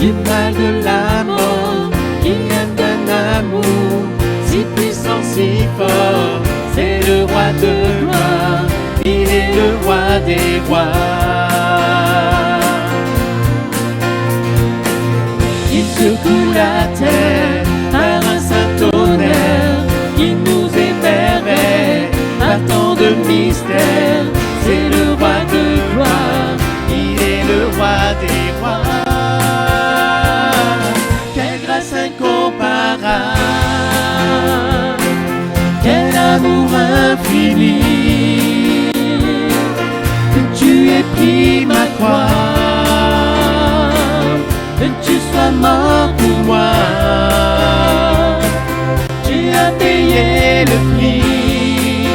du mal de la mort, qui aime d'un amour si puissant, si fort. C'est le roi de gloire, il est le roi des rois. Il secoue la terre par un saint tonnerre, qui nous émerveille par tant de mystères. C'est le roi de gloire, il est le roi des rois. Quelle grâce incomparable, quel amour infini, que tu aies pris ma croix, que tu sois mort pour moi. Tu as payé le prix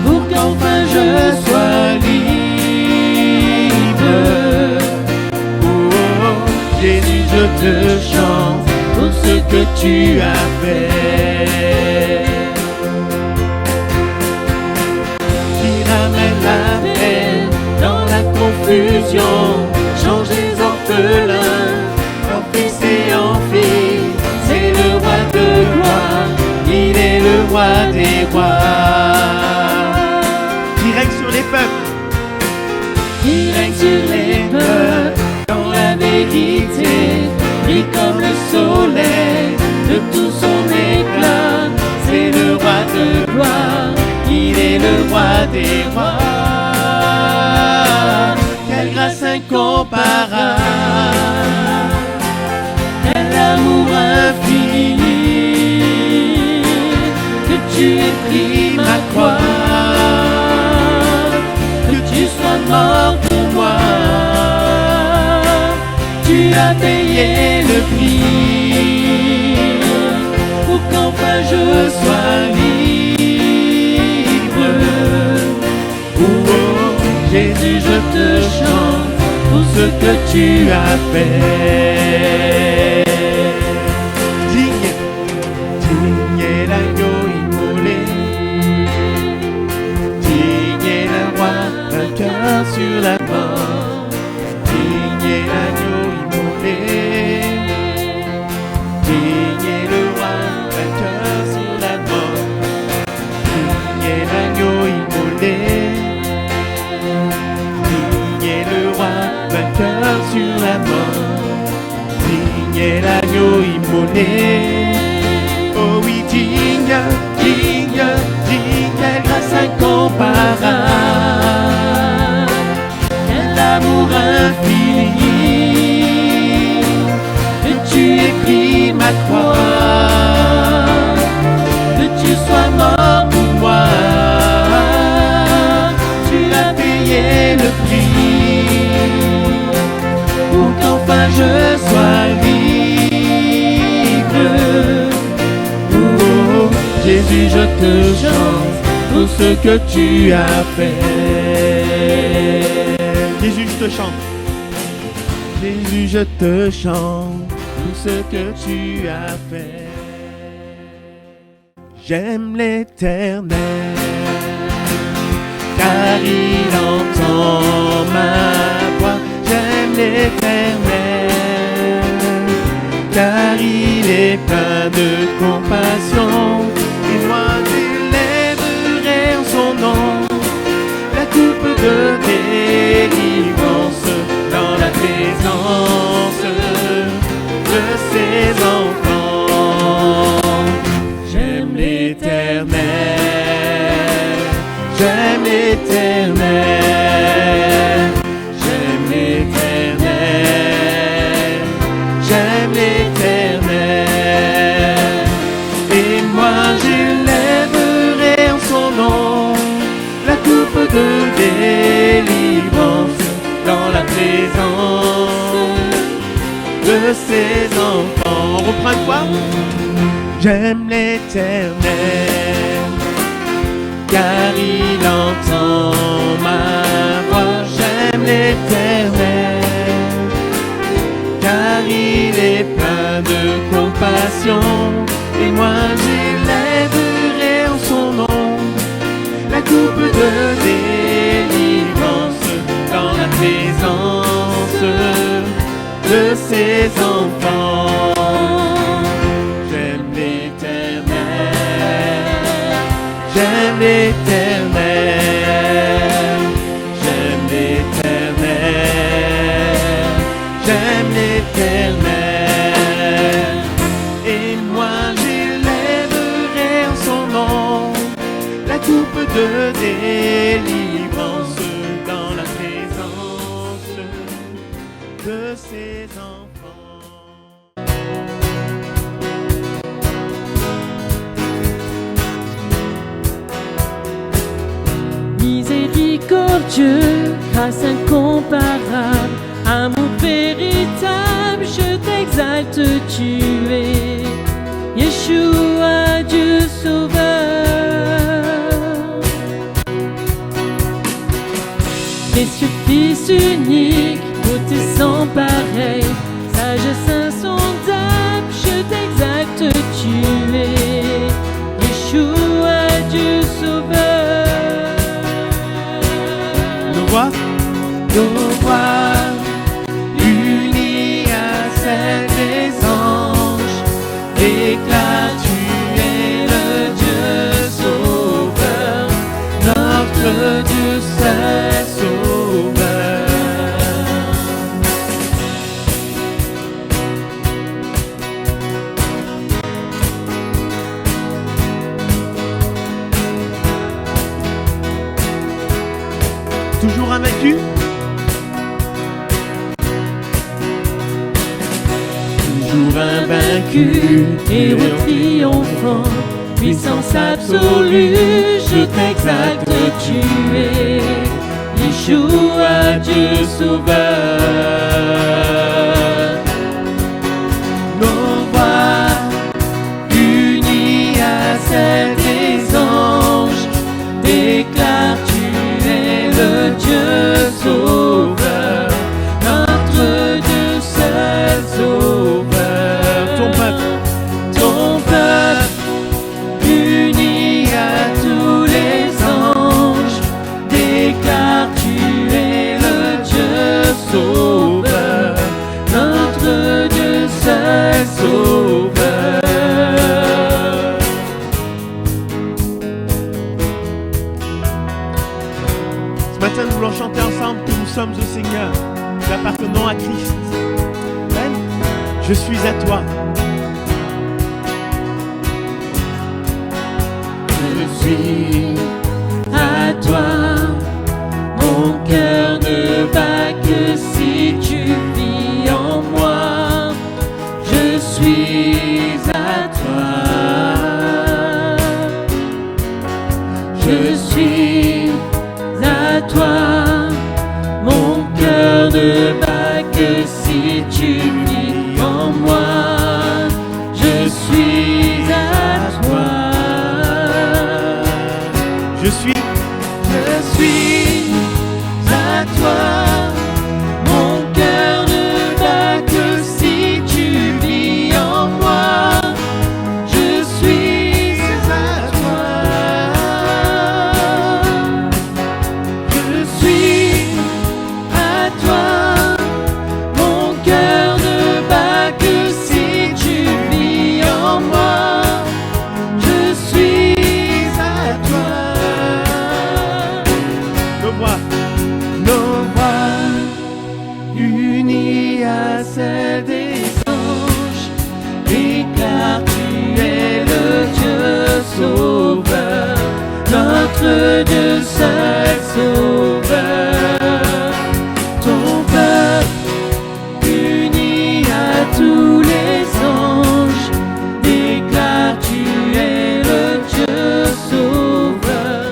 pour qu'enfin je sois libre. Oh, Jésus, je te chante pour ce que tu as fait. Qui ramène la paix dans la confusion, change les orphelins en fils et en filles. C'est le roi de gloire, il est le roi des rois. Qui règne sur les peuples, qui règne sur les peuples, dans la vérité, brille comme le soleil de tout son éclat. C'est le roi de gloire, il est le roi des rois. Quelle grâce incomparable, quel amour infini, que tu aies pris ma croix, que tu sois mort pour moi. Tu as payé le prix pour qu'enfin je sois libre. Oh, Jésus, je te chante pour ce que tu as fait. Digne, digne est l'agneau immolé, digne est le roi vainqueur sur la mort, digne est l'agneau immolé, digne est le roi vainqueur sur la mort, digne est l'agneau immolé, digne est le roi vainqueur sur la mort, digne est l'agneau immolé. Oh oui, digne, digne, digne, quelle grâce incomparable, quel amour infini, que tu aies pris ma croix, que tu sois mort pour moi. Tu as payé le prix pour qu'enfin je sois libre. Oh, Jésus, je te chante pour ce que tu as fait. Jésus, je te chante. Jésus, je te chante pour ce que tu as fait. J'aime l'Éternel, car il entend ma voix. J'aime l'Éternel, car il est plein de compassion. Et moi j'élèverai en son nom la coupe de délivrance dans la présence de ses enfants. J'aime l'Éternel, j'aime l'Éternel, j'aime l'Éternel, j'aime l'Éternel. Et moi j'élèverai en son nom la coupe de délivrance dans la présence de ses enfants. On reprend une fois. J'aime l'Éternel, car il entend ma voix. J'aime l'Éternel, car il est plein de compassion. Et moi j'élèverai en son nom la coupe de délivrance dans la présence de de ses enfants. J'aime l'Éternel, j'aime l'Éternel, j'aime l'Éternel, j'aime l'Éternel. Et moi j'élèverai en son nom la coupe de délivrance dans la présence de ses enfants. Miséricordieux, grâce incomparable, amour véritable, je t'exalte, tu es Yeshua, Dieu sauveur. Précieux Fils unique, beauté sans pareil, sagesse insondable, je t'exalte, tu es Yeshua, Dieu sauveur. Nos voix unies à celles des anges, déclarent tu es le Dieu sauveur, notre Dieu seul sauveur. Toujours invaincu? Toujours invaincu, Héros triomphant, puissance absolue, je t'exalte, tu es Yeshua, Dieu sauveur. nos voix unies à celles des anges, déclarent tu es le Dieu sauveur, notre Dieu seul sauveur. Ton peuple uni à tous les anges, déclare tu es le Dieu sauveur, notre Dieu seul sauveur. Ce matin, nous voulons chanter ensemble que nous sommes au Seigneur, nous appartenons à Christ. Amen. Je suis à toi. Je suis à toi. Mon cœur ne bat que si tu vis en moi. Je suis à toi. Je suis à toi. Mon cœur ne bat que si tu vis en moi. Je suis à toi. Je suis à toi. Mon cœur ne bat que si tu vis en moi. Je suis à toi. Je suis à toi. Mon cœur ne bat que si tu vis en moi. Je suis à toi. Nos voix unies à celles des anges, déclarent tu es le Dieu sauveur, notre Dieu seul sauveur. Ton peuple uni à tous les anges, déclare tu es le Dieu sauveur,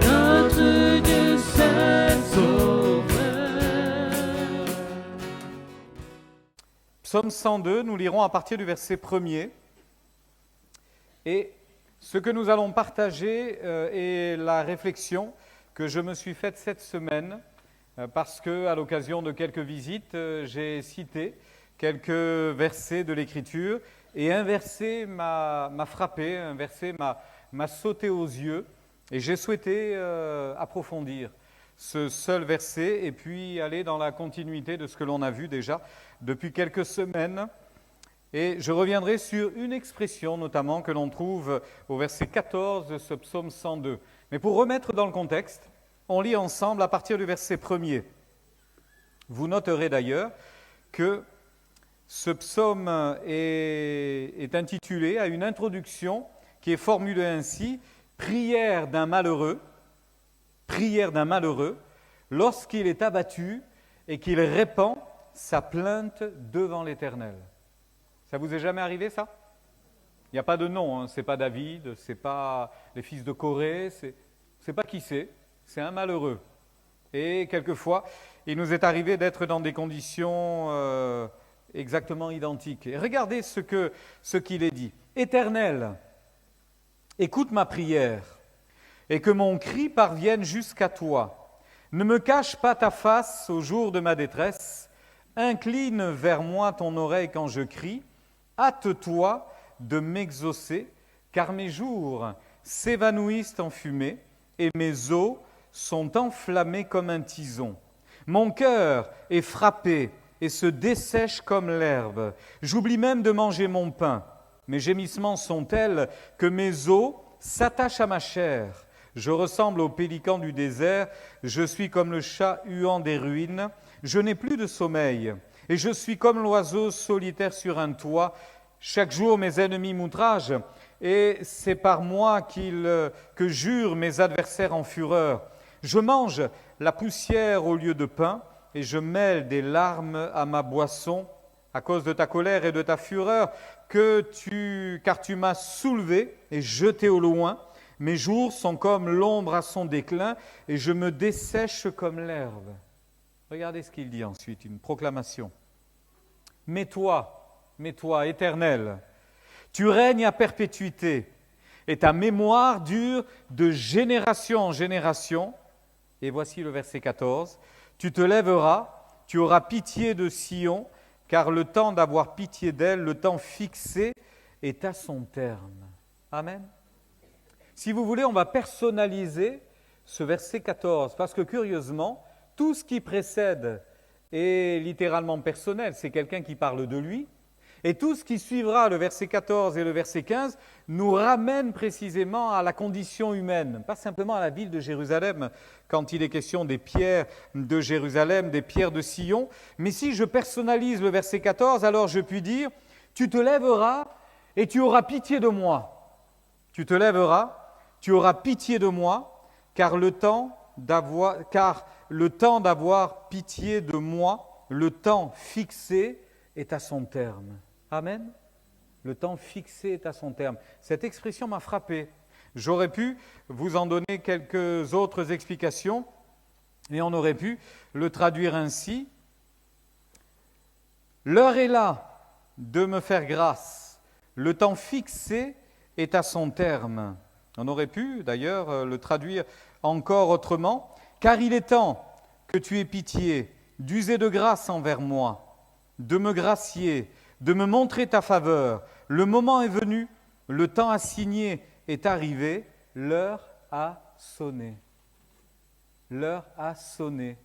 notre Dieu seul sauveur. Psaume 102, nous lirons à partir du verset 1er. Et ce que nous allons partager est la réflexion que je me suis faite cette semaine, parce que, à l'occasion de quelques visites, j'ai cité quelques versets de l'Écriture, et un verset m'a frappé, un verset m'a sauté aux yeux, et j'ai souhaité approfondir ce seul verset et puis aller dans la continuité de ce que l'on a vu déjà depuis quelques semaines. Et je reviendrai sur une expression notamment que l'on trouve au verset 14 de ce psaume 102. Mais pour remettre dans le contexte, on lit ensemble à partir du verset 1er. Vous noterez d'ailleurs que ce psaume est intitulé à une introduction qui est formulée ainsi, « Prière d'un malheureux, lorsqu'il est abattu et qu'il répand sa plainte devant l'Éternel. » Ça vous est jamais arrivé, ça? Il n'y a pas de nom, hein. Ce n'est pas David, ce n'est pas les fils de Corée, c'est pas qui c'est un malheureux. Et quelquefois, il nous est arrivé d'être dans des conditions exactement identiques. Et regardez ce qu'il est dit. « Éternel, écoute ma prière, et que mon cri parvienne jusqu'à toi. Ne me cache pas ta face au jour de ma détresse. Incline vers moi ton oreille quand je crie. Hâte-toi de m'exaucer, car mes jours s'évanouissent en fumée, et mes os sont enflammés comme un tison. Mon cœur est frappé et se dessèche comme l'herbe. J'oublie même de manger mon pain. Mes gémissements sont tels que mes os s'attachent à ma chair. Je ressemble au pélican du désert, je suis comme le chat huant des ruines. Je n'ai plus de sommeil, et je suis comme l'oiseau solitaire sur un toit. Chaque jour, mes ennemis m'outragent, et c'est par moi que jurent mes adversaires en fureur. Je mange la poussière au lieu de pain, et je mêle des larmes à ma boisson, à cause de ta colère et de ta fureur, car tu m'as soulevé et jeté au loin. Mes jours sont comme l'ombre à son déclin, et je me dessèche comme l'herbe. Regardez ce qu'il dit ensuite, une proclamation. Mais toi, Éternel, tu règnes à perpétuité, et ta mémoire dure de génération en génération. Et voici le verset 14. Tu te lèveras, tu auras pitié de Sion, car le temps d'avoir pitié d'elle, le temps fixé, est à son terme. Amen. Si vous voulez, on va personnaliser ce verset 14, parce que curieusement, tout ce qui précède est littéralement personnel, c'est quelqu'un qui parle de lui, et tout ce qui suivra, le verset 14 et le verset 15, nous ramène précisément à la condition humaine, pas simplement à la ville de Jérusalem, quand il est question des pierres de Jérusalem, des pierres de Sion, mais si je personnalise le verset 14, alors je puis dire, tu te lèveras et tu auras pitié de moi. Tu te lèveras, tu auras pitié de moi, car le temps d'avoir pitié de moi, le temps fixé est à son terme. Amen. Le temps fixé est à son terme. Cette expression m'a frappé. J'aurais pu vous en donner quelques autres explications, et on aurait pu le traduire ainsi. L'heure est là de me faire grâce. Le temps fixé est à son terme. On aurait pu d'ailleurs le traduire encore autrement. Car il est temps que tu aies pitié, d'user de grâce envers moi, de me gracier, de me montrer ta faveur. Le moment est venu, le temps assigné est arrivé, l'heure a sonné. L'heure a sonné.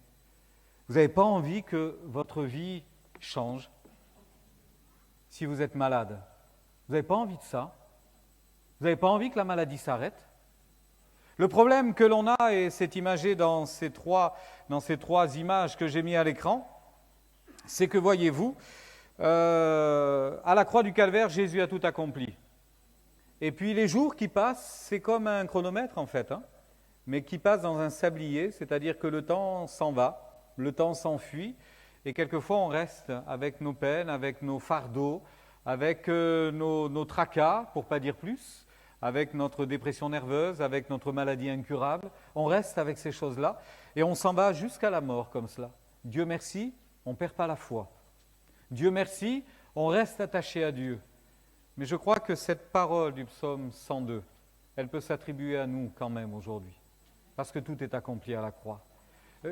Vous n'avez pas envie que votre vie change si vous êtes malade? Vous n'avez pas envie de ça? Vous n'avez pas envie que la maladie s'arrête? Le problème que l'on a, et c'est imagé dans ces trois images que j'ai mis à l'écran, c'est que, voyez-vous, à la croix du Calvaire, Jésus a tout accompli. Et puis les jours qui passent, c'est comme un chronomètre en fait, mais qui passe dans un sablier, c'est-à-dire que le temps s'en va, le temps s'enfuit, et quelquefois on reste avec nos peines, avec nos fardeaux, avec nos tracas, pour ne pas dire plus, avec notre dépression nerveuse, avec notre maladie incurable. On reste avec ces choses-là et on s'en va jusqu'à la mort comme cela. Dieu merci, on ne perd pas la foi. Dieu merci, on reste attaché à Dieu. Mais je crois que cette parole du psaume 102, elle peut s'attribuer à nous quand même aujourd'hui, parce que tout est accompli à la croix.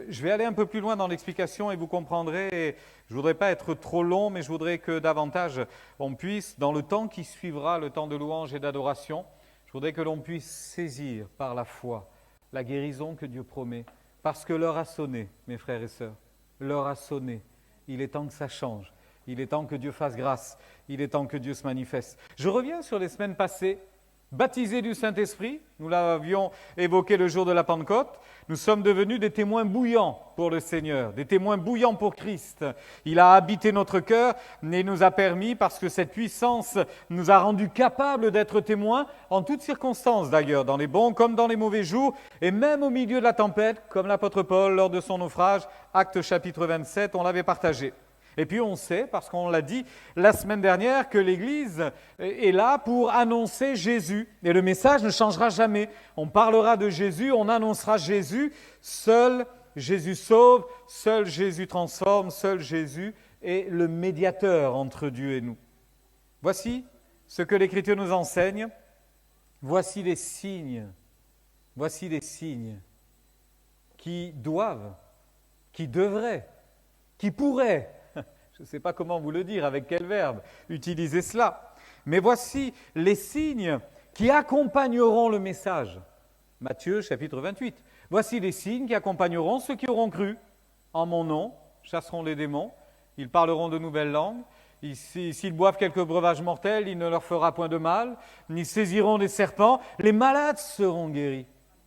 Je vais aller un peu plus loin dans l'explication et vous comprendrez. Et je ne voudrais pas être trop long, mais je voudrais que davantage on puisse, dans le temps qui suivra, le temps de louange et d'adoration, je voudrais que l'on puisse saisir par la foi la guérison que Dieu promet Parce que l'heure a sonné, mes frères et sœurs. L'heure a sonné. Il est temps que ça change. Il est temps que Dieu fasse grâce. Il est temps que Dieu se manifeste. Je reviens sur les semaines passées. Baptisés du Saint-Esprit, nous l'avions évoqué le jour de la Pentecôte, nous sommes devenus des témoins bouillants pour le Seigneur, des témoins bouillants pour Christ. Il a habité notre cœur et nous a permis, parce que cette puissance nous a rendus capables d'être témoins en toutes circonstances d'ailleurs, dans les bons comme dans les mauvais jours, et même au milieu de la tempête, comme l'apôtre Paul lors de son naufrage, Actes chapitre 27, on l'avait partagé. Et puis on sait, parce qu'on l'a dit la semaine dernière, que l'Église est là pour annoncer Jésus. Et le message ne changera jamais. On parlera de Jésus, on annoncera Jésus. Seul Jésus sauve, seul Jésus transforme, seul Jésus est le médiateur entre Dieu et nous. Voici ce que l'Écriture nous enseigne. Voici les signes qui doivent, qui devraient, qui pourraient. Je ne sais pas comment vous le dire, avec quel verbe utiliser cela. Mais voici les signes qui accompagneront le message. Matthieu chapitre 28. Voici les signes qui accompagneront ceux qui auront cru. En mon nom, chasseront les démons, ils parleront de nouvelles langues, s'ils boivent quelques breuvages mortels, il ne leur fera point de mal, ils saisiront des serpents, les malades seront guéris.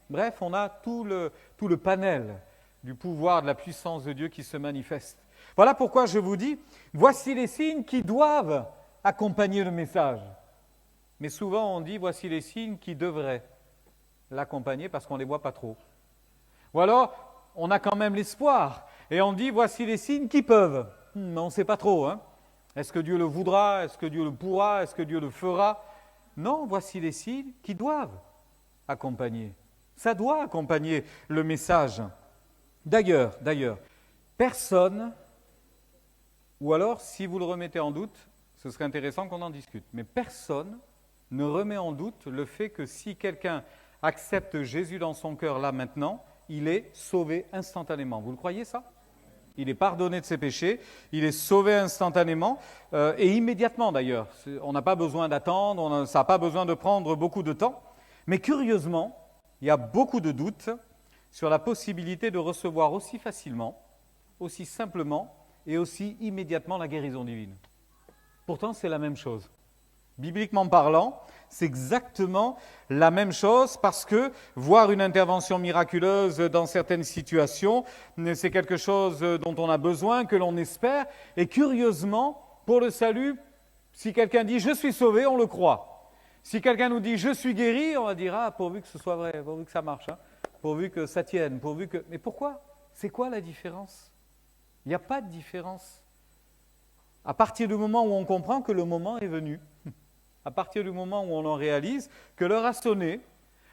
Bref, on a tout le panel du pouvoir, de la puissance de Dieu qui se manifeste. Voilà pourquoi je vous dis, voici les signes qui doivent accompagner le message. Mais souvent on dit, voici les signes qui devraient l'accompagner parce qu'on ne les voit pas trop. Ou alors, on a quand même l'espoir et on dit, voici les signes qui peuvent. Mais on ne sait pas trop. Est-ce que Dieu le voudra? Est-ce que Dieu le pourra? Est-ce que Dieu le fera? Non, voici les signes qui doivent accompagner. Ça doit accompagner le message. D'ailleurs, personne... Ou alors, si vous le remettez en doute, ce serait intéressant qu'on en discute. Mais personne ne remet en doute le fait que si quelqu'un accepte Jésus dans son cœur là maintenant, il est sauvé instantanément. Vous le croyez ça? Il est pardonné de ses péchés, il est sauvé instantanément et immédiatement d'ailleurs. On n'a pas besoin d'attendre, ça n'a pas besoin de prendre beaucoup de temps. Mais curieusement, il y a beaucoup de doutes sur la possibilité de recevoir aussi facilement, aussi simplement, et aussi immédiatement la guérison divine. Pourtant, c'est la même chose. Bibliquement parlant, c'est exactement la même chose parce que voir une intervention miraculeuse dans certaines situations, c'est quelque chose dont on a besoin, que l'on espère. Et curieusement, pour le salut, si quelqu'un dit « je suis sauvé », on le croit. Si quelqu'un nous dit « je suis guéri », on va dire « ah, pourvu que ce soit vrai, pourvu que ça marche, pourvu que ça tienne, pourvu que… » Mais pourquoi? C'est quoi la différence? Il n'y a pas de différence. À partir du moment où on comprend que le moment est venu, à partir du moment où on en réalise que l'heure a sonné,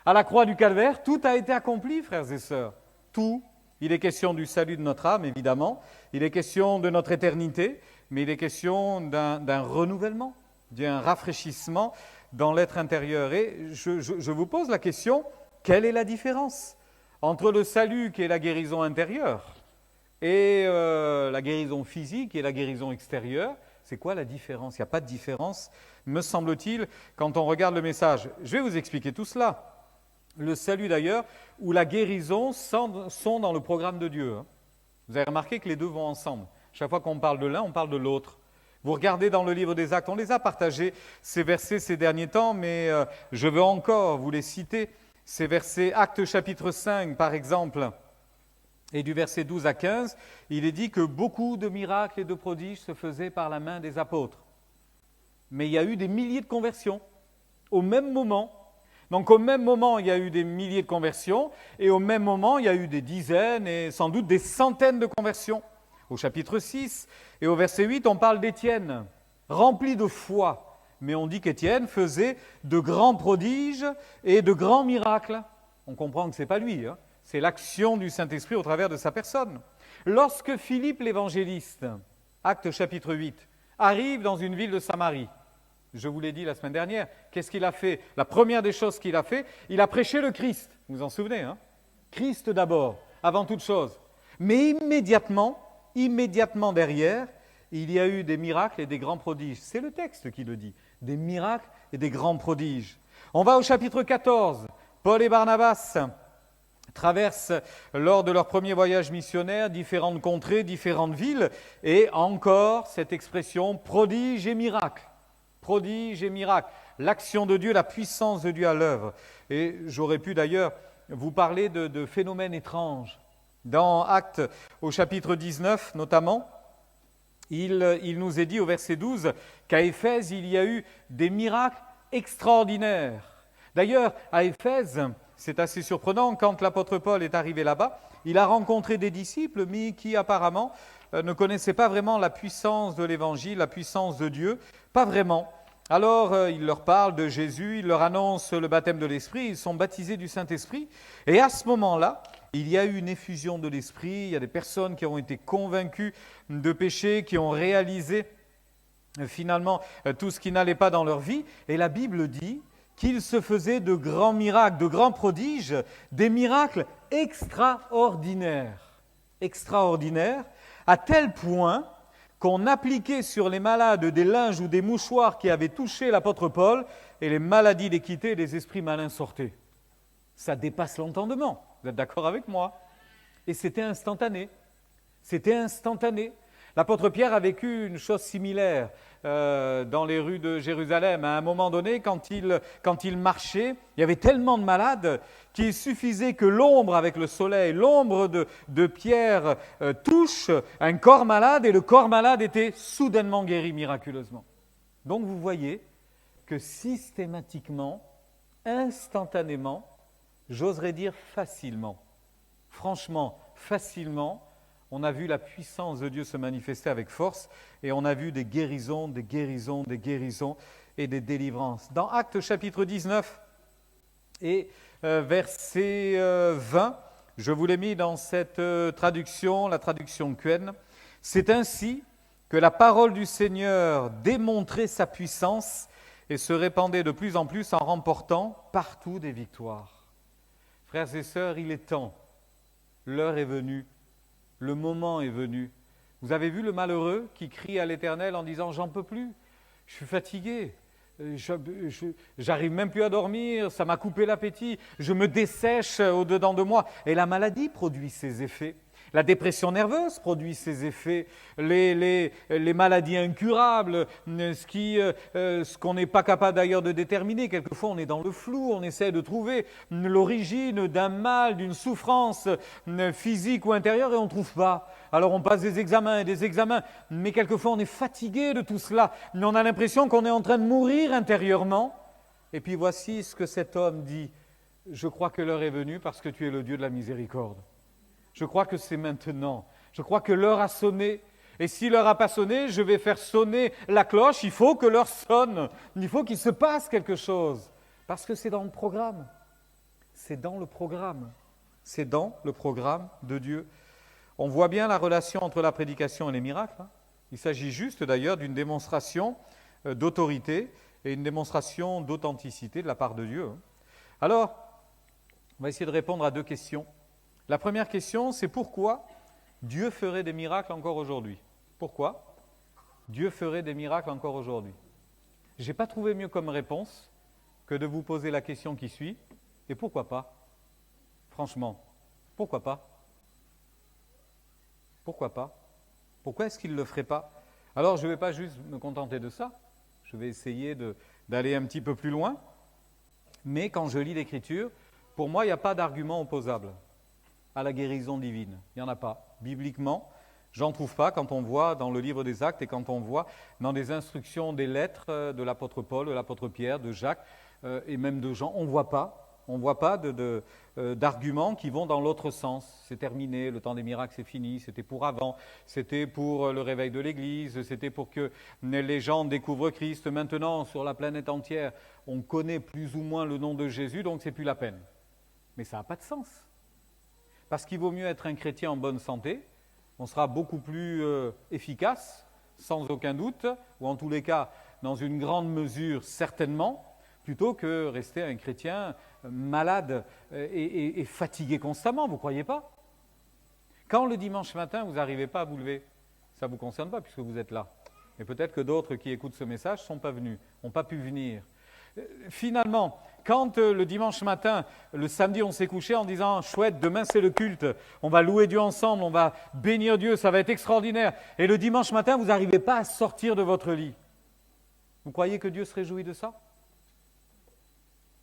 à la croix du Calvaire, tout a été accompli, frères et sœurs. Tout. Il est question du salut de notre âme, évidemment. Il est question de notre éternité, mais il est question d'un renouvellement, d'un rafraîchissement dans l'être intérieur. Et je vous pose la question, quelle est la différence entre le salut qui est la guérison intérieure et la guérison physique et la guérison extérieure? C'est quoi la différence? Il n'y a pas de différence, me semble-t-il, quand on regarde le message. Je vais vous expliquer tout cela. Le salut d'ailleurs, ou la guérison sont dans le programme de Dieu. Vous avez remarqué que les deux vont ensemble. Chaque fois qu'on parle de l'un, on parle de l'autre. Vous regardez dans le livre des Actes, on les a partagés, ces versets, ces derniers temps, mais je veux encore vous les citer. Ces versets, Actes chapitre 5 par exemple, et du verset 12 à 15, il est dit que beaucoup de miracles et de prodiges se faisaient par la main des apôtres. Mais il y a eu des milliers de conversions au même moment. Donc au même moment, il y a eu des milliers de conversions, et au même moment, il y a eu des dizaines et sans doute des centaines de conversions. Au chapitre 6 et au verset 8, on parle d'Étienne, rempli de foi. Mais on dit qu'Étienne faisait de grands prodiges et de grands miracles. On comprend que ce n'est pas lui, c'est l'action du Saint-Esprit au travers de sa personne. Lorsque Philippe l'évangéliste, Actes chapitre 8, arrive dans une ville de Samarie, je vous l'ai dit la semaine dernière, qu'est-ce qu'il a fait? La première des choses qu'il a fait, il a prêché le Christ. Vous vous en souvenez, Christ d'abord, avant toute chose. Mais immédiatement derrière, il y a eu des miracles et des grands prodiges. C'est le texte qui le dit, des miracles et des grands prodiges. On va au chapitre 14, Paul et Barnabas traversent lors de leur premier voyage missionnaire différentes contrées, différentes villes, et encore cette expression prodige et miracle. Prodige et miracle. L'action de Dieu, la puissance de Dieu à l'œuvre. Et j'aurais pu d'ailleurs vous parler de phénomènes étranges. Dans Actes, au chapitre 19 notamment, il nous est dit au verset 12 qu'à Éphèse, il y a eu des miracles extraordinaires. D'ailleurs, à Éphèse, c'est assez surprenant, quand l'apôtre Paul est arrivé là-bas, il a rencontré des disciples, mais qui apparemment ne connaissaient pas vraiment la puissance de l'Évangile, la puissance de Dieu, pas vraiment. Alors, il leur parle de Jésus, il leur annonce le baptême de l'Esprit, ils sont baptisés du Saint-Esprit, et à ce moment-là, il y a eu une effusion de l'Esprit, il y a des personnes qui ont été convaincues de péché, qui ont réalisé finalement tout ce qui n'allait pas dans leur vie, et la Bible dit qu'il se faisait de grands miracles, de grands prodiges, des miracles extraordinaires, à tel point qu'on appliquait sur les malades des linges ou des mouchoirs qui avaient touché l'apôtre Paul, et les maladies les quittaient et les esprits malins sortaient. Ça dépasse l'entendement, vous êtes d'accord avec moi? Et c'était instantané. L'apôtre Pierre a vécu une chose similaire dans les rues de Jérusalem. À un moment donné, quand il marchait, il y avait tellement de malades qu'il suffisait que l'ombre avec le soleil, l'ombre de Pierre touche un corps malade, et le corps malade était soudainement guéri miraculeusement. Donc vous voyez que systématiquement, instantanément, j'oserais dire facilement, franchement, facilement, on a vu la puissance de Dieu se manifester avec force, et on a vu des guérisons et des délivrances. Dans Actes chapitre 19 et verset 20, je vous l'ai mis dans cette traduction, la traduction Quen, c'est ainsi que la parole du Seigneur démontrait sa puissance et se répandait de plus en plus en remportant partout des victoires. Frères et sœurs, il est temps, l'heure est venue, le moment est venu. Vous avez vu le malheureux qui crie à l'Éternel en disant « J'en peux plus, je suis fatigué, j'arrive même plus à dormir, ça m'a coupé l'appétit, je me dessèche au-dedans de moi. » Et la maladie produit ses effets. La dépression nerveuse produit ses effets, les maladies incurables, ce qu'on n'est pas capable d'ailleurs de déterminer. Quelquefois, on est dans le flou, on essaie de trouver l'origine d'un mal, d'une souffrance physique ou intérieure, et on ne trouve pas. Alors on passe des examens, mais quelquefois on est fatigué de tout cela. On a l'impression qu'on est en train de mourir intérieurement. Et puis voici ce que cet homme dit. « Je crois que l'heure est venue parce que tu es le Dieu de la miséricorde. Je crois que c'est maintenant. Je crois que l'heure a sonné. Et si l'heure n'a pas sonné, je vais faire sonner la cloche. Il faut que l'heure sonne. Il faut qu'il se passe quelque chose. Parce que c'est dans le programme. C'est dans le programme. C'est dans le programme de Dieu. On voit bien la relation entre la prédication et les miracles. Il s'agit juste d'ailleurs d'une démonstration d'autorité et une démonstration d'authenticité de la part de Dieu. Alors, on va essayer de répondre à deux questions. La première question, c'est pourquoi Dieu ferait des miracles encore aujourd'hui? Pourquoi Dieu ferait des miracles encore aujourd'hui? Je n'ai pas trouvé mieux comme réponse que de vous poser la question qui suit. Et pourquoi pas? Franchement, pourquoi pas? Pourquoi pas? Pourquoi est-ce qu'il ne le ferait pas? Alors, je ne vais pas juste me contenter de ça. Je vais essayer d'aller un petit peu plus loin. Mais quand je lis l'Écriture, pour moi, il n'y a pas d'argument opposable à la guérison divine. Il n'y en a pas. Bibliquement, j'en trouve pas quand on voit dans le livre des Actes et quand on voit dans des instructions des lettres de l'apôtre Paul, de l'apôtre Pierre, de Jacques et même de Jean. On ne voit pas d'arguments qui vont dans l'autre sens. C'est terminé, le temps des miracles c'est fini, c'était pour avant, c'était pour le réveil de l'Église, c'était pour que les gens découvrent Christ. Maintenant, sur la planète entière, on connaît plus ou moins le nom de Jésus, donc c'est plus la peine. Mais ça n'a pas de sens. Parce qu'il vaut mieux être un chrétien en bonne santé, on sera beaucoup plus efficace, sans aucun doute, ou en tous les cas, dans une grande mesure, certainement, plutôt que rester un chrétien malade et fatigué constamment, vous ne croyez pas? Quand le dimanche matin, vous n'arrivez pas à vous lever, ça ne vous concerne pas puisque vous êtes là. Et peut-être que d'autres qui écoutent ce message ne sont pas venus, n'ont pas pu venir. Finalement, quand le dimanche matin, le samedi, on s'est couché en disant « Chouette, demain c'est le culte, on va louer Dieu ensemble, on va bénir Dieu, ça va être extraordinaire. » Et le dimanche matin, vous n'arrivez pas à sortir de votre lit. Vous croyez que Dieu se réjouit de ça?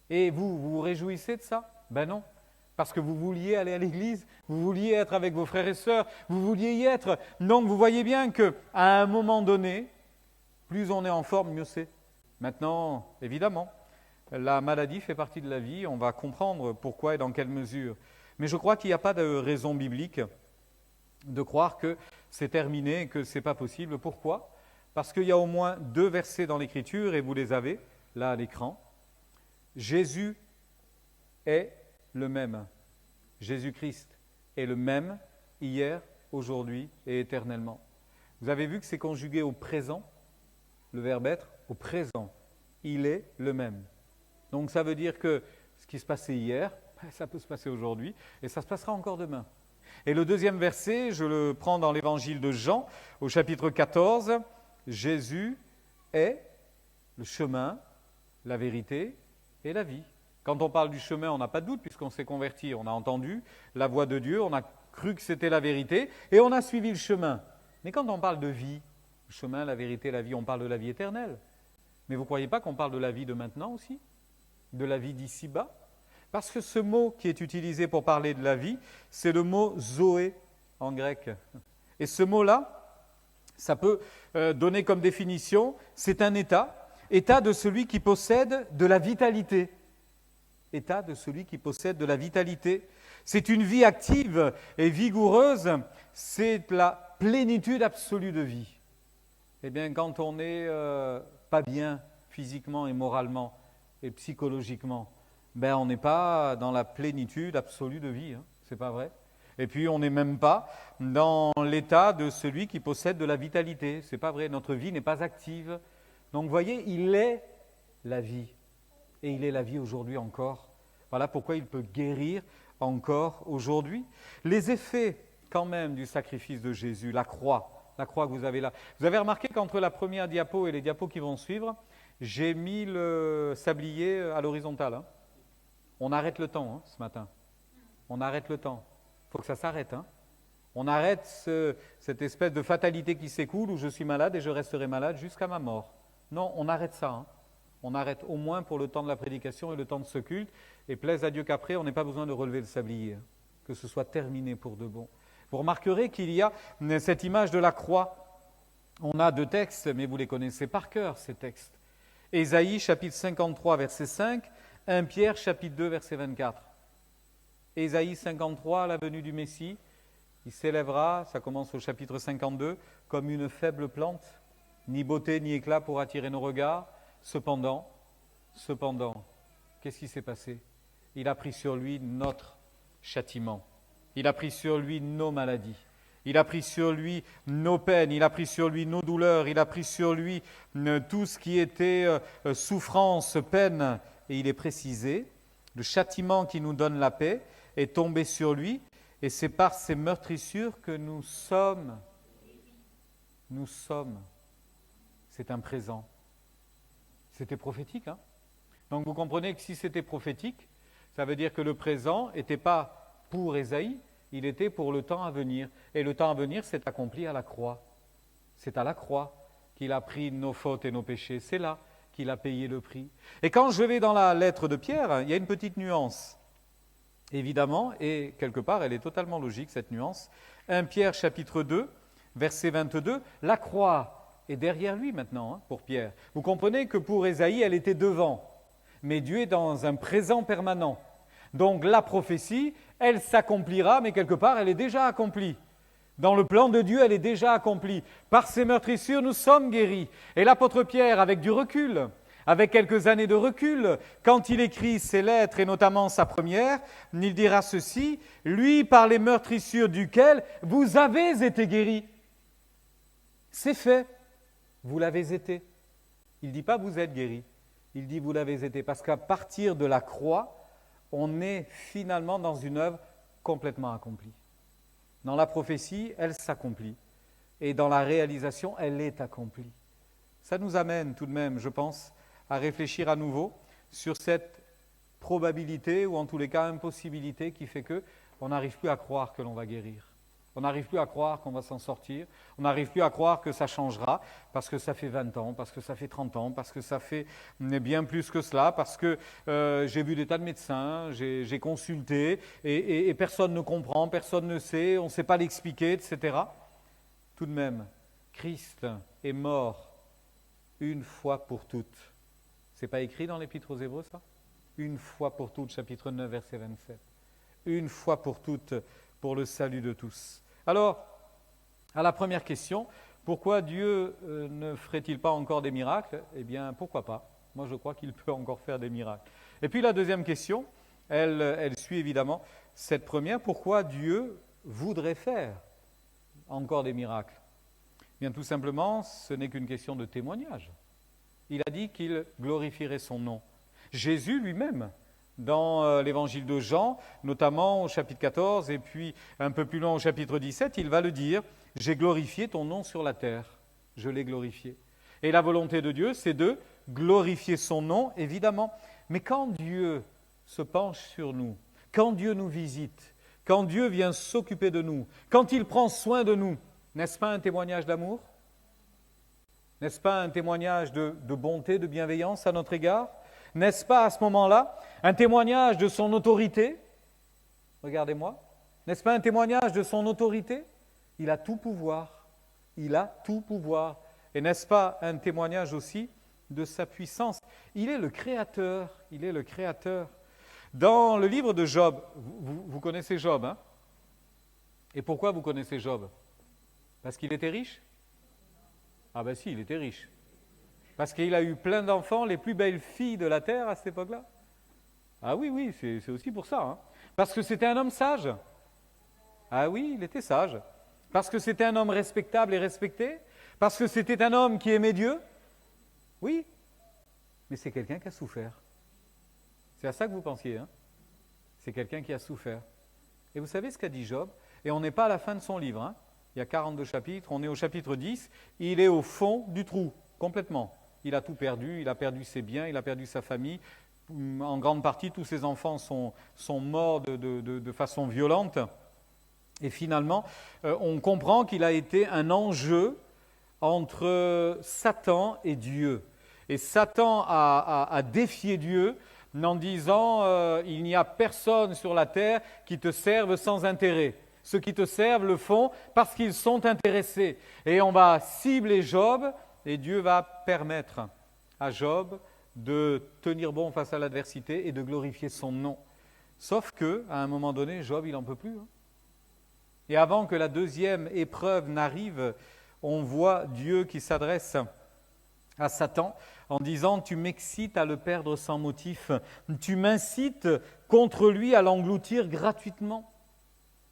Et vous vous réjouissez de ça? Ben non. Parce que vous vouliez aller à l'église, vous vouliez être avec vos frères et sœurs, vous vouliez y être. Donc vous voyez bien qu'à un moment donné, plus on est en forme, mieux c'est. Maintenant, évidemment, la maladie fait partie de la vie, on va comprendre pourquoi et dans quelle mesure. Mais je crois qu'il n'y a pas de raison biblique de croire que c'est terminé et que ce n'est pas possible. Pourquoi? Parce qu'il y a au moins 2 versets dans l'Écriture, et vous les avez là à l'écran. Jésus est le même. Jésus-Christ est le même hier, aujourd'hui et éternellement. Vous avez vu que c'est conjugué au présent, le verbe être, au présent. Il est le même. Donc ça veut dire que ce qui se passait hier, ça peut se passer aujourd'hui et ça se passera encore demain. Et le deuxième verset, je le prends dans l'évangile de Jean, au chapitre 14, Jésus est le chemin, la vérité et la vie. Quand on parle du chemin, on n'a pas de doute puisqu'on s'est converti, on a entendu la voix de Dieu, on a cru que c'était la vérité et on a suivi le chemin. Mais quand on parle de vie, le chemin, la vérité, la vie, on parle de la vie éternelle. Mais vous ne croyez pas qu'on parle de la vie de maintenant aussi? De la vie d'ici-bas? Parce que ce mot qui est utilisé pour parler de la vie, c'est le mot zoé en grec. Et ce mot-là, ça peut donner comme définition, c'est un état de celui qui possède de la vitalité. État de celui qui possède de la vitalité. C'est une vie active et vigoureuse, c'est la plénitude absolue de vie. Eh bien, quand on n'est pas bien physiquement et moralement et psychologiquement, ben on n'est pas dans la plénitude absolue de vie, hein, c'est pas vrai. Et puis on n'est même pas dans l'état de celui qui possède de la vitalité, c'est pas vrai, notre vie n'est pas active. Donc vous voyez, il est la vie. Et il est la vie aujourd'hui encore. Voilà pourquoi il peut guérir encore aujourd'hui. Les effets quand même du sacrifice de Jésus, la croix que vous avez là. Vous avez remarqué qu'entre la première diapo et les diapos qui vont suivre, j'ai mis le sablier à l'horizontale. Hein. On arrête le temps ce matin. On arrête le temps. Il faut que ça s'arrête. Hein. On arrête cette espèce de fatalité qui s'écoule où je suis malade et je resterai malade jusqu'à ma mort. Non, on arrête ça. Hein. On arrête au moins pour le temps de la prédication et le temps de ce culte. Et plaise à Dieu qu'après, on n'ait pas besoin de relever le sablier. Hein. Que ce soit terminé pour de bon. Vous remarquerez qu'il y a cette image de la croix. On a 2 textes, mais vous les connaissez par cœur, ces textes. Ésaïe, chapitre 53, verset 5, 1 Pierre, chapitre 2, verset 24. Ésaïe 53, la venue du Messie, il s'élèvera, ça commence au chapitre 52, comme une faible plante, ni beauté ni éclat pour attirer nos regards. Cependant, qu'est-ce qui s'est passé? Il a pris sur lui notre châtiment. Il a pris sur lui nos maladies. Il a pris sur lui nos peines. Il a pris sur lui nos douleurs. Il a pris sur lui tout ce qui était souffrance, peine. Et il est précisé, le châtiment qui nous donne la paix est tombé sur lui. Et c'est par ces meurtrissures que nous sommes. Nous sommes. C'est un présent. C'était prophétique, hein? Donc vous comprenez que si c'était prophétique, ça veut dire que le présent n'était pas pour Ésaïe, il était pour le temps à venir. Et le temps à venir s'est accompli à la croix. C'est à la croix qu'il a pris nos fautes et nos péchés. C'est là qu'il a payé le prix. Et quand je vais dans la lettre de Pierre, il y a une petite nuance, évidemment, et quelque part, elle est totalement logique, cette nuance. 1 Pierre, chapitre 2, verset 22, la croix est derrière lui maintenant, pour Pierre. Vous comprenez que pour Ésaïe, elle était devant, mais Dieu est dans un présent permanent. Donc la prophétie, elle s'accomplira, mais quelque part, elle est déjà accomplie. Dans le plan de Dieu, elle est déjà accomplie. Par ses meurtrissures, nous sommes guéris. Et l'apôtre Pierre, avec du recul, avec quelques années de recul, quand il écrit ses lettres, et notamment sa première, il dira ceci, « Lui, par les meurtrissures duquel vous avez été guéris. » C'est fait, vous l'avez été. Il ne dit pas « vous êtes guéris », il dit « vous l'avez été », parce qu'à partir de la croix, on est finalement dans une œuvre complètement accomplie. Dans la prophétie, elle s'accomplit. Et dans la réalisation, elle est accomplie. Ça nous amène tout de même, je pense, à réfléchir à nouveau sur cette probabilité, ou en tous les cas impossibilité, qui fait qu'on n'arrive plus à croire que l'on va guérir. On n'arrive plus à croire qu'on va s'en sortir. On n'arrive plus à croire que ça changera, parce que ça fait 20 ans, parce que ça fait 30 ans, parce que ça fait bien plus que cela, parce que j'ai vu des tas de médecins, j'ai consulté, et personne ne comprend, personne ne sait, on ne sait pas l'expliquer, etc. Tout de même, Christ est mort une fois pour toutes. C'est pas écrit dans l'Épître aux Hébreux, ça? Une fois pour toutes, chapitre 9, verset 27. Une fois pour toutes, pour le salut de tous. Alors, à la première question, pourquoi Dieu ne ferait-il pas encore des miracles? Eh bien, pourquoi pas? Moi, je crois qu'il peut encore faire des miracles. Et puis la deuxième question, elle suit évidemment cette première. Pourquoi Dieu voudrait faire encore des miracles? Bien, tout simplement, ce n'est qu'une question de témoignage. Il a dit qu'il glorifierait son nom. Jésus lui-même, dans l'évangile de Jean, notamment au chapitre 14, et puis un peu plus loin au chapitre 17, il va le dire, « J'ai glorifié ton nom sur la terre, je l'ai glorifié. » Et la volonté de Dieu, c'est de glorifier son nom, évidemment. Mais quand Dieu se penche sur nous, quand Dieu nous visite, quand Dieu vient s'occuper de nous, quand il prend soin de nous, n'est-ce pas un témoignage d'amour? N'est-ce pas un témoignage de bonté, de bienveillance à notre égard? N'est-ce pas à ce moment-là un témoignage de son autorité? Regardez-moi. N'est-ce pas un témoignage de son autorité? Il a tout pouvoir. Il a tout pouvoir. Et n'est-ce pas un témoignage aussi de sa puissance? Il est le Créateur. Il est le Créateur. Dans le livre de Job, vous connaissez Job, hein? Et pourquoi vous connaissez Job? Parce qu'il était riche? Ah ben si, il était riche. Parce qu'il a eu plein d'enfants, les plus belles filles de la terre à cette époque-là. Ah oui, c'est aussi pour ça. Hein. Parce que c'était un homme sage. Ah oui, il était sage. Parce que c'était un homme respectable et respecté. Parce que c'était un homme qui aimait Dieu. Oui, mais c'est quelqu'un qui a souffert. C'est à ça que vous pensiez. Hein. C'est quelqu'un qui a souffert. Et vous savez ce qu'a dit Job? Et on n'est pas à la fin de son livre. Hein. Il y a 42 chapitres, on est au chapitre 10. Il est au fond du trou, complètement. Il a tout perdu, il a perdu ses biens, il a perdu sa famille. En grande partie, tous ses enfants sont morts de façon violente. Et finalement, on comprend qu'il a été un enjeu entre Satan et Dieu. Et Satan a défié Dieu en disant il n'y a personne sur la terre qui te serve sans intérêt. Ceux qui te servent le font parce qu'ils sont intéressés. Et on va cibler Job. Et Dieu va permettre à Job de tenir bon face à l'adversité et de glorifier son nom. Sauf qu'à un moment donné, Job, il n'en peut plus. Hein. Et avant que la deuxième épreuve n'arrive, on voit Dieu qui s'adresse à Satan en disant « Tu m'excites à le perdre sans motif, tu m'incites contre lui à l'engloutir gratuitement. »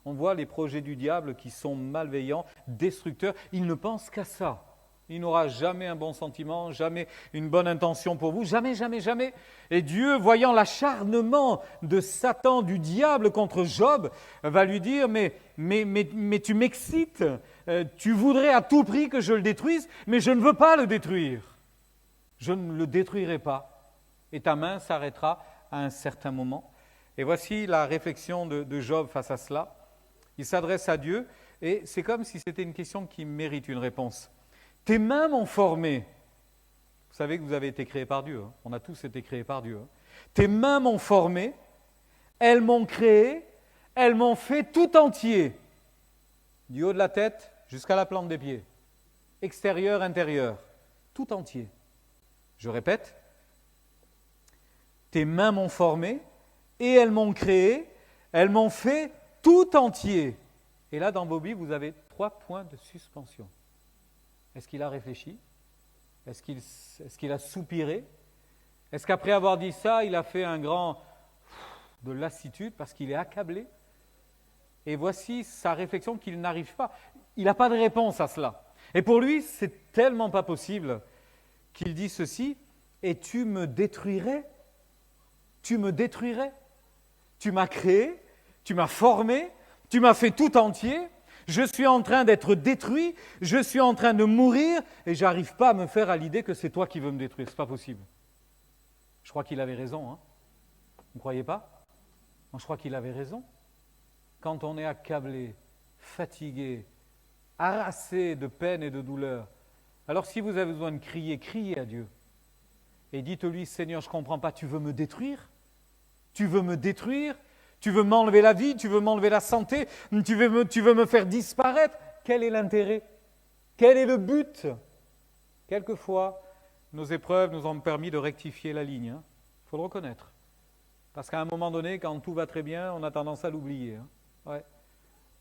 On voit les projets du diable qui sont malveillants, destructeurs. Il ne pense qu'à ça. Il n'aura jamais un bon sentiment, jamais une bonne intention pour vous, jamais, jamais, jamais. Et Dieu, voyant l'acharnement de Satan, du diable contre Job, va lui dire, mais tu m'excites, tu voudrais à tout prix que je le détruise, mais je ne veux pas le détruire. Je ne le détruirai pas. Et ta main s'arrêtera à un certain moment. Et voici la réflexion de Job face à cela. Il s'adresse à Dieu, et c'est comme si c'était une question qui mérite une réponse. Tes mains m'ont formé. Vous savez que vous avez été créés par Dieu. Hein. On a tous été créés par Dieu. Hein. Tes mains m'ont formé, elles m'ont créé, elles m'ont fait tout entier. Du haut de la tête jusqu'à la plante des pieds. Extérieur, intérieur. Tout entier. Je répète. Tes mains m'ont formé et elles m'ont créé, elles m'ont fait tout entier. Et là, dans vos Bibles, vous avez 3 points de suspension. Est-ce qu'il a réfléchi? Est-ce qu'il a soupiré? Est-ce qu'après avoir dit ça, il a fait un grand de lassitude parce qu'il est accablé? Et voici sa réflexion qu'il n'arrive pas. Il n'a pas de réponse à cela. Et pour lui, c'est tellement pas possible qu'il dit ceci, et tu me détruirais? Tu me détruirais? Tu m'as créé, tu m'as formé, tu m'as fait tout entier. Je suis en train d'être détruit, je suis en train de mourir et je n'arrive pas à me faire à l'idée que c'est toi qui veux me détruire. Ce n'est pas possible. Je crois qu'il avait raison, hein. Vous ne croyez pas? Moi, je crois qu'il avait raison. Quand on est accablé, fatigué, harassé de peine et de douleur, alors si vous avez besoin de crier, criez à Dieu. Et dites-lui, Seigneur, je ne comprends pas, tu veux me détruire? Tu veux me détruire? Tu veux m'enlever la vie? Tu veux m'enlever la santé? Tu veux me faire disparaître? Quel est l'intérêt? Quel est le but? Quelquefois, nos épreuves nous ont permis de rectifier la ligne. Il faut le reconnaître. Parce qu'à un moment donné, quand tout va très bien, on a tendance à l'oublier. Ouais.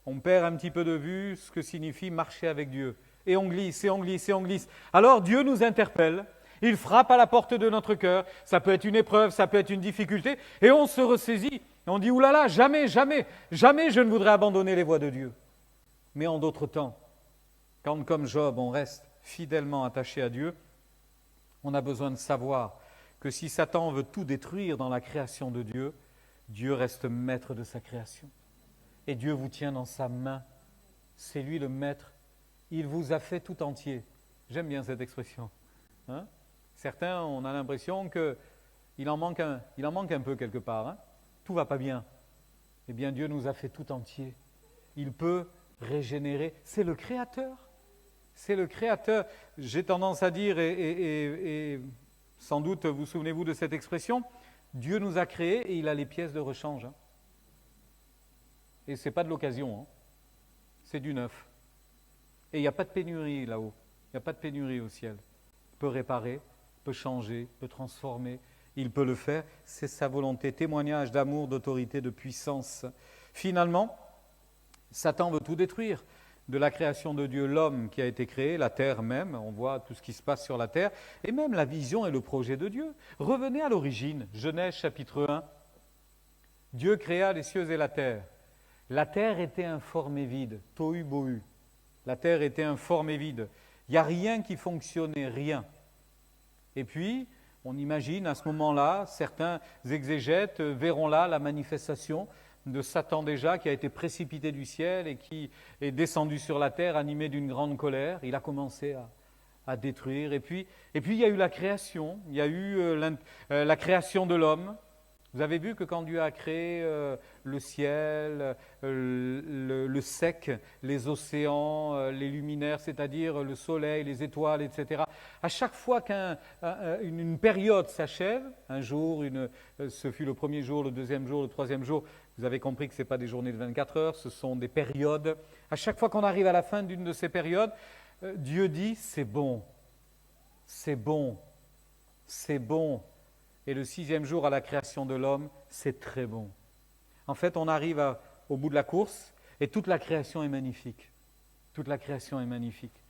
On perd un petit peu de vue ce que signifie marcher avec Dieu. Et on glisse, et on glisse, et on glisse. Alors Dieu nous interpelle. Il frappe à la porte de notre cœur. Ça peut être une épreuve, ça peut être une difficulté. Et on se ressaisit. Et on dit, oulala, jamais, jamais, jamais je ne voudrais abandonner les voies de Dieu. Mais en d'autres temps, quand comme Job, on reste fidèlement attaché à Dieu, on a besoin de savoir que si Satan veut tout détruire dans la création de Dieu, Dieu reste maître de sa création. Et Dieu vous tient dans sa main. C'est lui le maître. Il vous a fait tout entier. J'aime bien cette expression. Hein? Certains, on a l'impression qu'il en manque un peu quelque part. Hein? Tout ne va pas bien. Eh bien, Dieu nous a fait tout entier. Il peut régénérer. C'est le Créateur. C'est le Créateur. J'ai tendance à dire, et sans doute vous souvenez-vous de cette expression, Dieu nous a créés et il a les pièces de rechange. Hein. Et ce n'est pas de l'occasion, hein. C'est du neuf. Et il n'y a pas de pénurie là-haut. Il n'y a pas de pénurie au ciel. Il peut réparer, peut changer, peut transformer. Il peut le faire. C'est sa volonté. Témoignage d'amour, d'autorité, de puissance. Finalement, Satan veut tout détruire. De la création de Dieu, l'homme qui a été créé, la terre même, on voit tout ce qui se passe sur la terre, et même la vision et le projet de Dieu. Revenez à l'origine, Genèse chapitre 1. Dieu créa les cieux et la terre. La terre était informe et vide, tohu bohu. La terre était informe et vide. Il n'y a rien qui fonctionnait, rien. Et puis, on imagine à ce moment-là, certains exégètes verront là la manifestation de Satan déjà, qui a été précipité du ciel et qui est descendu sur la terre animé d'une grande colère. Il a commencé à détruire. Et puis il y a eu la création. Il y a eu la création de l'homme. Vous avez vu que quand Dieu a créé le ciel, le sec, les océans, les luminaires, c'est-à-dire le soleil, les étoiles, etc., à chaque fois qu'une période s'achève, un jour, ce fut le premier jour, le deuxième jour, le troisième jour, vous avez compris que ce n'est pas des journées de 24 heures, ce sont des périodes. À chaque fois qu'on arrive à la fin d'une de ces périodes, Dieu dit « c'est bon, c'est bon, c'est bon ». Et le sixième jour à la création de l'homme, c'est très bon. En fait, on arrive au bout de la course et toute la création est magnifique. Toute la création est magnifique.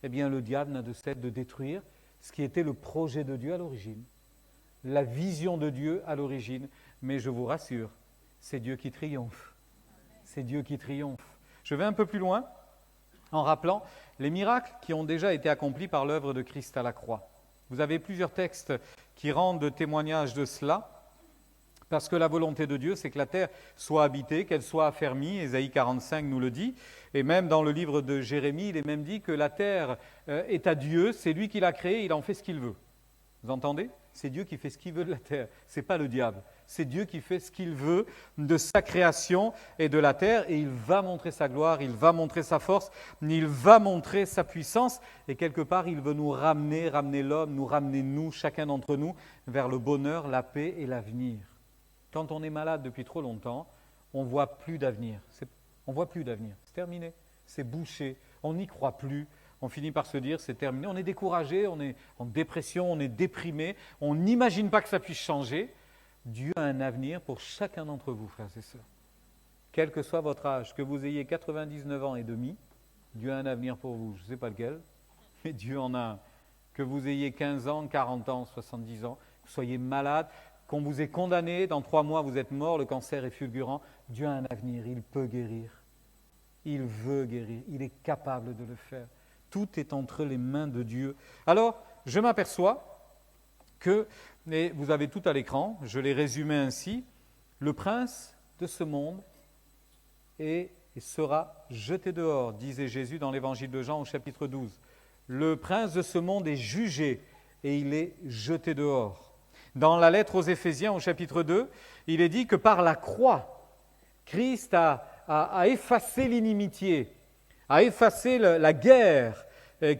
Eh bien, le diable n'a de cesse de détruire ce qui était le projet de Dieu à l'origine, la vision de Dieu à l'origine. Mais je vous rassure, c'est Dieu qui triomphe. C'est Dieu qui triomphe. Je vais un peu plus loin en rappelant les miracles qui ont déjà été accomplis par l'œuvre de Christ à la croix. Vous avez plusieurs textes qui rendent témoignage de cela, parce que la volonté de Dieu, c'est que la terre soit habitée, qu'elle soit affermie. Ésaïe 45 nous le dit, et même dans le livre de Jérémie, il est même dit que la terre est à Dieu, c'est lui qui l'a créée, il en fait ce qu'il veut. Vous entendez? C'est Dieu qui fait ce qu'il veut de la terre, ce n'est pas le diable. C'est Dieu qui fait ce qu'il veut de sa création et de la terre, et il va montrer sa gloire, il va montrer sa force, il va montrer sa puissance, et quelque part il veut nous ramener l'homme, nous ramener nous, chacun d'entre nous, vers le bonheur, la paix et l'avenir. Quand on est malade depuis trop longtemps, on ne voit plus d'avenir. On ne voit plus d'avenir, c'est terminé, c'est bouché, on n'y croit plus. On finit par se dire, c'est terminé, on est découragé, on est en dépression, on est déprimé, on n'imagine pas que ça puisse changer. Dieu a un avenir pour chacun d'entre vous, frères et sœurs. Quel que soit votre âge, que vous ayez 99 ans et demi, Dieu a un avenir pour vous. Je ne sais pas lequel, mais Dieu en a un. Que vous ayez 15 ans, 40 ans, 70 ans, que vous soyez malade, qu'on vous ait condamné, dans 3 mois vous êtes mort, le cancer est fulgurant, Dieu a un avenir, il peut guérir. Il veut guérir, il est capable de le faire. Tout est entre les mains de Dieu. Alors, je m'aperçois que, et vous avez tout à l'écran, je l'ai résumé ainsi, le prince de ce monde sera jeté dehors, disait Jésus dans l'évangile de Jean au chapitre 12. Le prince de ce monde est jugé et il est jeté dehors. Dans la lettre aux Éphésiens au chapitre 2, il est dit que par la croix, Christ a effacé l'inimitié, a effacé la guerre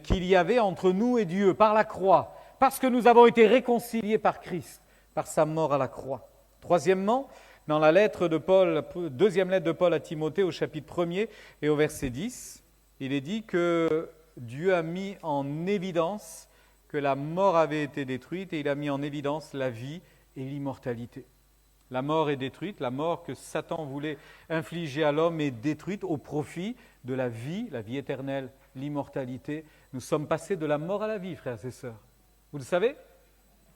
qu'il y avait entre nous et Dieu par la croix, parce que nous avons été réconciliés par Christ, par sa mort à la croix. Troisièmement, dans la lettre de Paul, deuxième lettre de Paul à Timothée au chapitre 1er et au verset 10, il est dit que Dieu a mis en évidence que la mort avait été détruite et il a mis en évidence la vie et l'immortalité. La mort est détruite, la mort que Satan voulait infliger à l'homme est détruite au profit de la vie éternelle, l'immortalité. Nous sommes passés de la mort à la vie, frères et sœurs. Vous le savez ?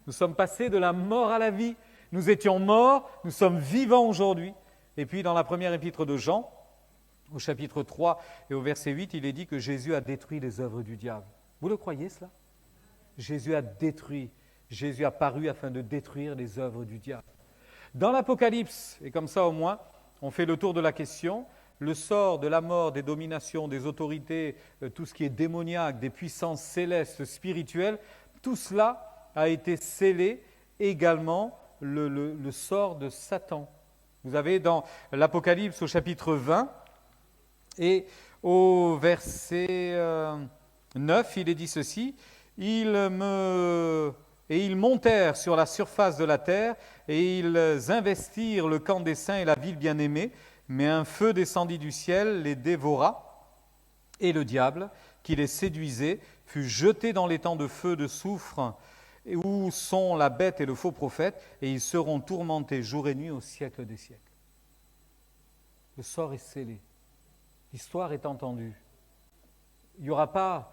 Nous sommes passés de la mort à la vie. Nous étions morts, nous sommes vivants aujourd'hui. Et puis dans la première épître de Jean, au chapitre 3 et au verset 8, il est dit que Jésus a détruit les œuvres du diable. Vous le croyez cela ? Jésus a détruit, Jésus a paru afin de détruire les œuvres du diable. Dans l'Apocalypse, et comme ça au moins, on fait le tour de la question, le sort de la mort, des dominations, des autorités, tout ce qui est démoniaque, des puissances célestes, spirituelles, tout cela a été scellé également le sort de Satan. Vous avez dans l'Apocalypse au chapitre 20 et au verset 9, il est dit ceci, « Ils montèrent sur la surface de la terre et ils investirent le camp des saints et la ville bien-aimée, mais un feu descendit du ciel, les dévora, et le diable, qui les séduisait, fut jeté dans l'étang de feu de soufre, où sont la bête et le faux prophète, et ils seront tourmentés jour et nuit au siècle des siècles. » Le sort est scellé. L'histoire est entendue. Il n'y aura pas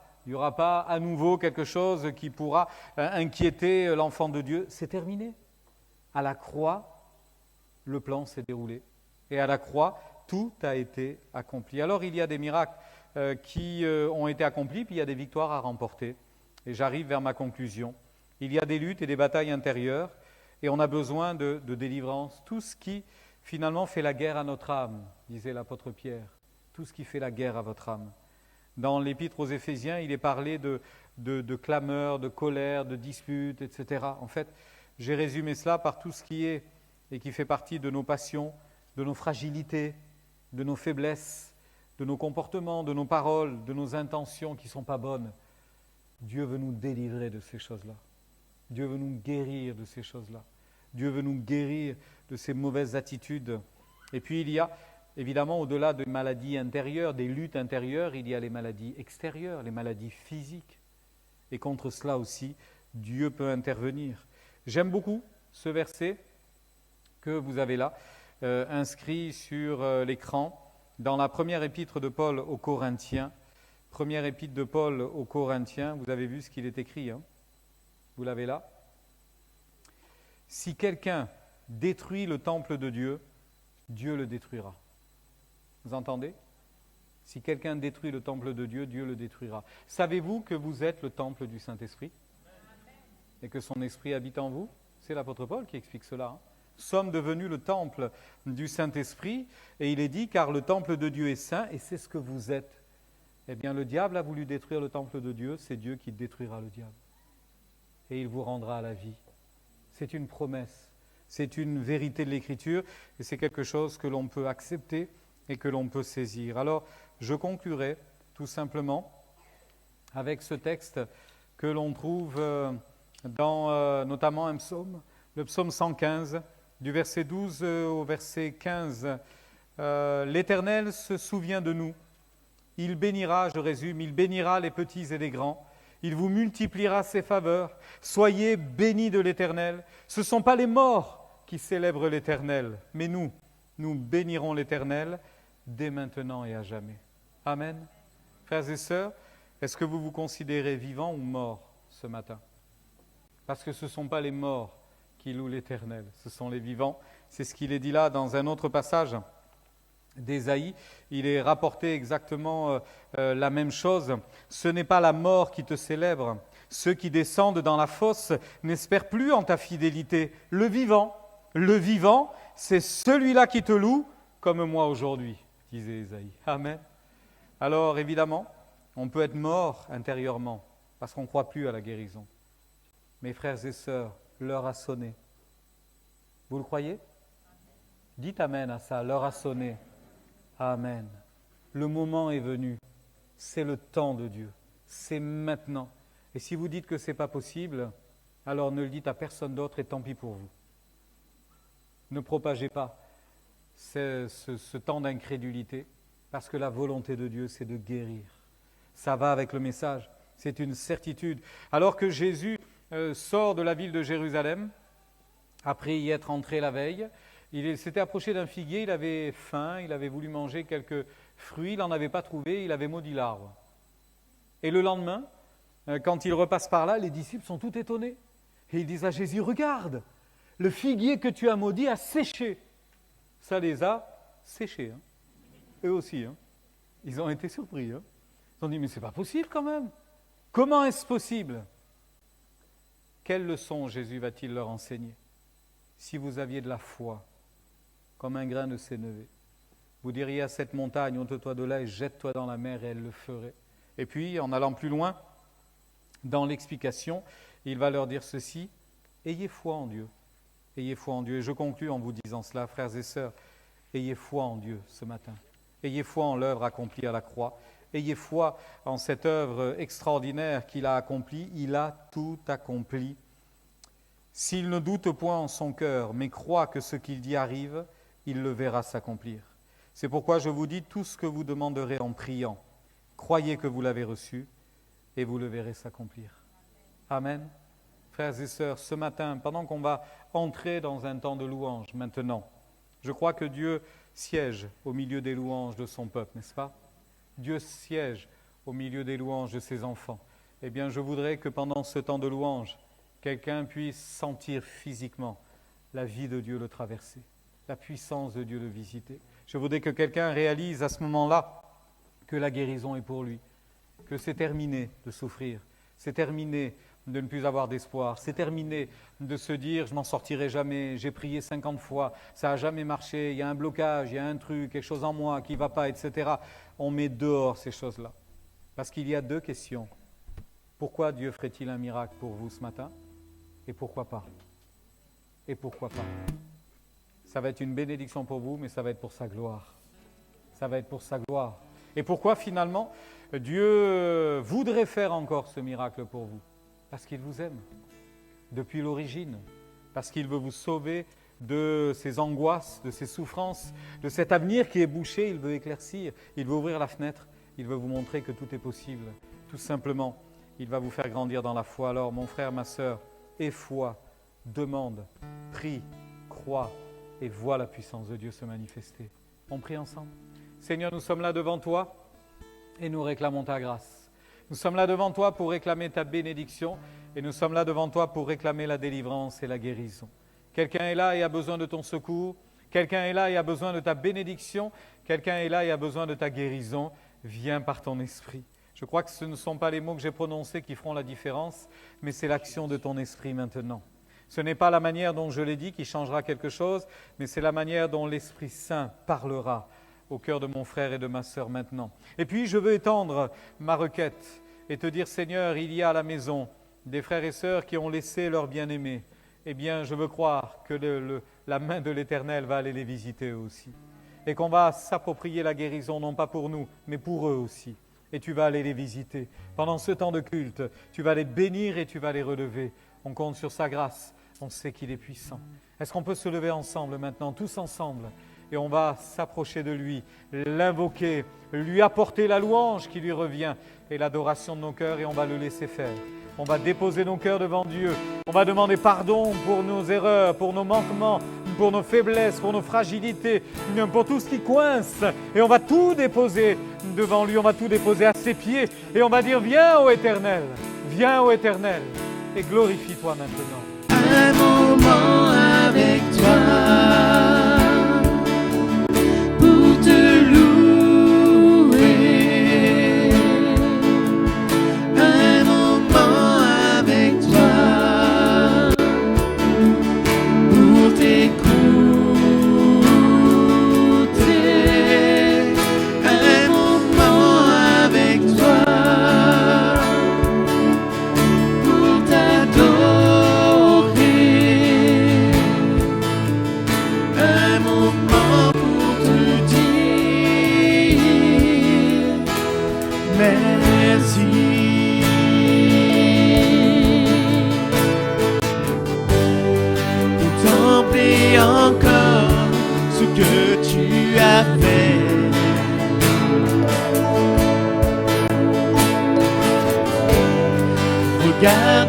à nouveau quelque chose qui pourra inquiéter l'enfant de Dieu. C'est terminé. À la croix, le plan s'est déroulé. Et à la croix, tout a été accompli. Alors il y a des miracles qui ont été accomplis, puis il y a des victoires à remporter. Et j'arrive vers ma conclusion. Il y a des luttes et des batailles intérieures, et on a besoin de délivrance. Tout ce qui, finalement, fait la guerre à notre âme, disait l'apôtre Pierre. Tout ce qui fait la guerre à votre âme. Dans l'épître aux Éphésiens, il est parlé de clameurs, de colère, de disputes, etc. En fait, j'ai résumé cela par tout ce qui est et qui fait partie de nos passions, de nos fragilités, de nos faiblesses, de nos comportements, de nos paroles, de nos intentions qui ne sont pas bonnes. Dieu veut nous délivrer de ces choses-là. Dieu veut nous guérir de ces choses-là. Dieu veut nous guérir de ces mauvaises attitudes. Et puis il y a, évidemment, au-delà des maladies intérieures, des luttes intérieures, il y a les maladies extérieures, les maladies physiques. Et contre cela aussi, Dieu peut intervenir. J'aime beaucoup ce verset que vous avez là, inscrit sur l'écran, dans la première épître de Paul aux Corinthiens. Première épître de Paul aux Corinthiens, vous avez vu ce qu'il est écrit, hein ? Vous l'avez là ? Si quelqu'un détruit le temple de Dieu, Dieu le détruira. Vous entendez ? Si quelqu'un détruit le temple de Dieu, Dieu le détruira. Savez-vous que vous êtes le temple du Saint-Esprit ? Et que son esprit habite en vous ? C'est l'apôtre Paul qui explique cela. Hein. Sommes devenus le temple du Saint-Esprit, et il est dit, car le temple de Dieu est saint, et c'est ce que vous êtes. Eh bien, le diable a voulu détruire le temple de Dieu, c'est Dieu qui détruira le diable. Et il vous rendra à la vie. C'est une promesse, c'est une vérité de l'Écriture, et c'est quelque chose que l'on peut accepter et que l'on peut saisir. Alors, je conclurai tout simplement avec ce texte que l'on trouve dans notamment un psaume, le psaume 115, du verset 12 au verset 15. L'Éternel se souvient de nous. Il bénira, je résume, il bénira les petits et les grands. Il vous multipliera ses faveurs. Soyez bénis de l'Éternel. Ce ne sont pas les morts qui célèbrent l'Éternel, mais nous bénirons l'Éternel dès maintenant et à jamais. Amen. Frères et sœurs, est-ce que vous vous considérez vivants ou morts ce matin ? Parce que ce ne sont pas les morts qui louent l'Éternel, ce sont les vivants. C'est ce qu'il est dit là dans un autre passage d'Ésaïe. Il est rapporté exactement la même chose. Ce n'est pas la mort qui te célèbre. Ceux qui descendent dans la fosse n'espèrent plus en ta fidélité. Le vivant, c'est celui-là qui te loue, comme moi aujourd'hui, disait Ésaïe. Amen. Alors évidemment, on peut être mort intérieurement, parce qu'on ne croit plus à la guérison. Mes frères et sœurs, l'heure a sonné. Vous le croyez? Dites Amen à ça, l'heure a sonné. Amen. Le moment est venu. C'est le temps de Dieu. C'est maintenant. Et si vous dites que ce n'est pas possible, alors ne le dites à personne d'autre et tant pis pour vous. Ne propagez pas ce temps d'incrédulité, parce que la volonté de Dieu, c'est de guérir. Ça va avec le message, c'est une certitude. Alors que Jésus sort de la ville de Jérusalem, après y être entré la veille, il s'était approché d'un figuier, il avait faim, il avait voulu manger quelques fruits, il n'en avait pas trouvé, il avait maudit l'arbre. Et le lendemain, quand il repasse par là, les disciples sont tout étonnés. Et ils disent à Jésus, regarde, le figuier que tu as maudit a séché. Ça les a séchés, hein. Eux aussi. Hein. Ils ont été surpris. Hein. Ils ont dit, mais c'est pas possible quand même. Comment est-ce possible? Quelle leçon Jésus va-t-il leur enseigner? Si vous aviez de la foi, comme un grain de sénévé, vous diriez à cette montagne, ôte-toi de là et jette-toi dans la mer, et elle le ferait. Et puis, en allant plus loin, dans l'explication, il va leur dire ceci, ayez foi en Dieu. Ayez foi en Dieu. Et je conclus en vous disant cela, frères et sœurs, ayez foi en Dieu ce matin. Ayez foi en l'œuvre accomplie à la croix. Ayez foi en cette œuvre extraordinaire qu'il a accomplie. Il a tout accompli. S'il ne doute point en son cœur, mais croit que ce qu'il dit arrive, il le verra s'accomplir. C'est pourquoi je vous dis tout ce que vous demanderez en priant. Croyez que vous l'avez reçu et vous le verrez s'accomplir. Amen. Frères et sœurs, ce matin, pendant qu'on va entrer dans un temps de louange maintenant, je crois que Dieu siège au milieu des louanges de son peuple, n'est-ce pas? Dieu siège au milieu des louanges de ses enfants. Eh bien, je voudrais que pendant ce temps de louange, quelqu'un puisse sentir physiquement la vie de Dieu le traverser, la puissance de Dieu le visiter. Je voudrais que quelqu'un réalise à ce moment-là que la guérison est pour lui, que c'est terminé de souffrir, c'est terminé de ne plus avoir d'espoir, c'est terminé de se dire « je m'en sortirai jamais, j'ai prié 50 fois, ça n'a jamais marché, il y a un blocage, il y a un truc, quelque chose en moi qui ne va pas, etc. » On met dehors ces choses-là. Parce qu'il y a deux questions. Pourquoi Dieu ferait-il un miracle pour vous ce matin? Et pourquoi pas? Et pourquoi pas? Ça va être une bénédiction pour vous, mais ça va être pour sa gloire. Ça va être pour sa gloire. Et pourquoi finalement Dieu voudrait faire encore ce miracle pour vous? Parce qu'il vous aime, depuis l'origine, parce qu'il veut vous sauver de ces angoisses, de ces souffrances, de cet avenir qui est bouché, il veut éclaircir, il veut ouvrir la fenêtre, il veut vous montrer que tout est possible. Tout simplement, il va vous faire grandir dans la foi. Alors, mon frère, ma sœur, aie foi, demande, prie, crois et vois la puissance de Dieu se manifester. On prie ensemble. Seigneur, nous sommes là devant toi et nous réclamons ta grâce. Nous sommes là devant toi pour réclamer ta bénédiction et nous sommes là devant toi pour réclamer la délivrance et la guérison. Quelqu'un est là et a besoin de ton secours. Quelqu'un est là et a besoin de ta bénédiction. Quelqu'un est là et a besoin de ta guérison. Viens par ton esprit. Je crois que ce ne sont pas les mots que j'ai prononcés qui feront la différence, mais c'est l'action de ton esprit maintenant. Ce n'est pas la manière dont je l'ai dit qui changera quelque chose, mais c'est la manière dont l'Esprit Saint parlera au cœur de mon frère et de ma sœur maintenant. Et puis je veux étendre ma requête et te dire, Seigneur, il y a à la maison des frères et sœurs qui ont laissé leur bien-aimé. Eh bien, je veux croire que la main de l'Éternel va aller les visiter eux aussi. Et qu'on va s'approprier la guérison, non pas pour nous, mais pour eux aussi. Et tu vas aller les visiter. Pendant ce temps de culte, tu vas les bénir et tu vas les relever. On compte sur sa grâce, on sait qu'il est puissant. Est-ce qu'on peut se lever ensemble maintenant, tous ensemble? Et on va s'approcher de lui, l'invoquer, lui apporter la louange qui lui revient et l'adoration de nos cœurs et on va le laisser faire. On va déposer nos cœurs devant Dieu. On va demander pardon pour nos erreurs, pour nos manquements, pour nos faiblesses, pour nos fragilités, pour tout ce qui coince. Et on va tout déposer devant lui, on va tout déposer à ses pieds. Et on va dire, viens ô Éternel, et glorifie-toi maintenant. Un moment avec toi. Pour t'adorer.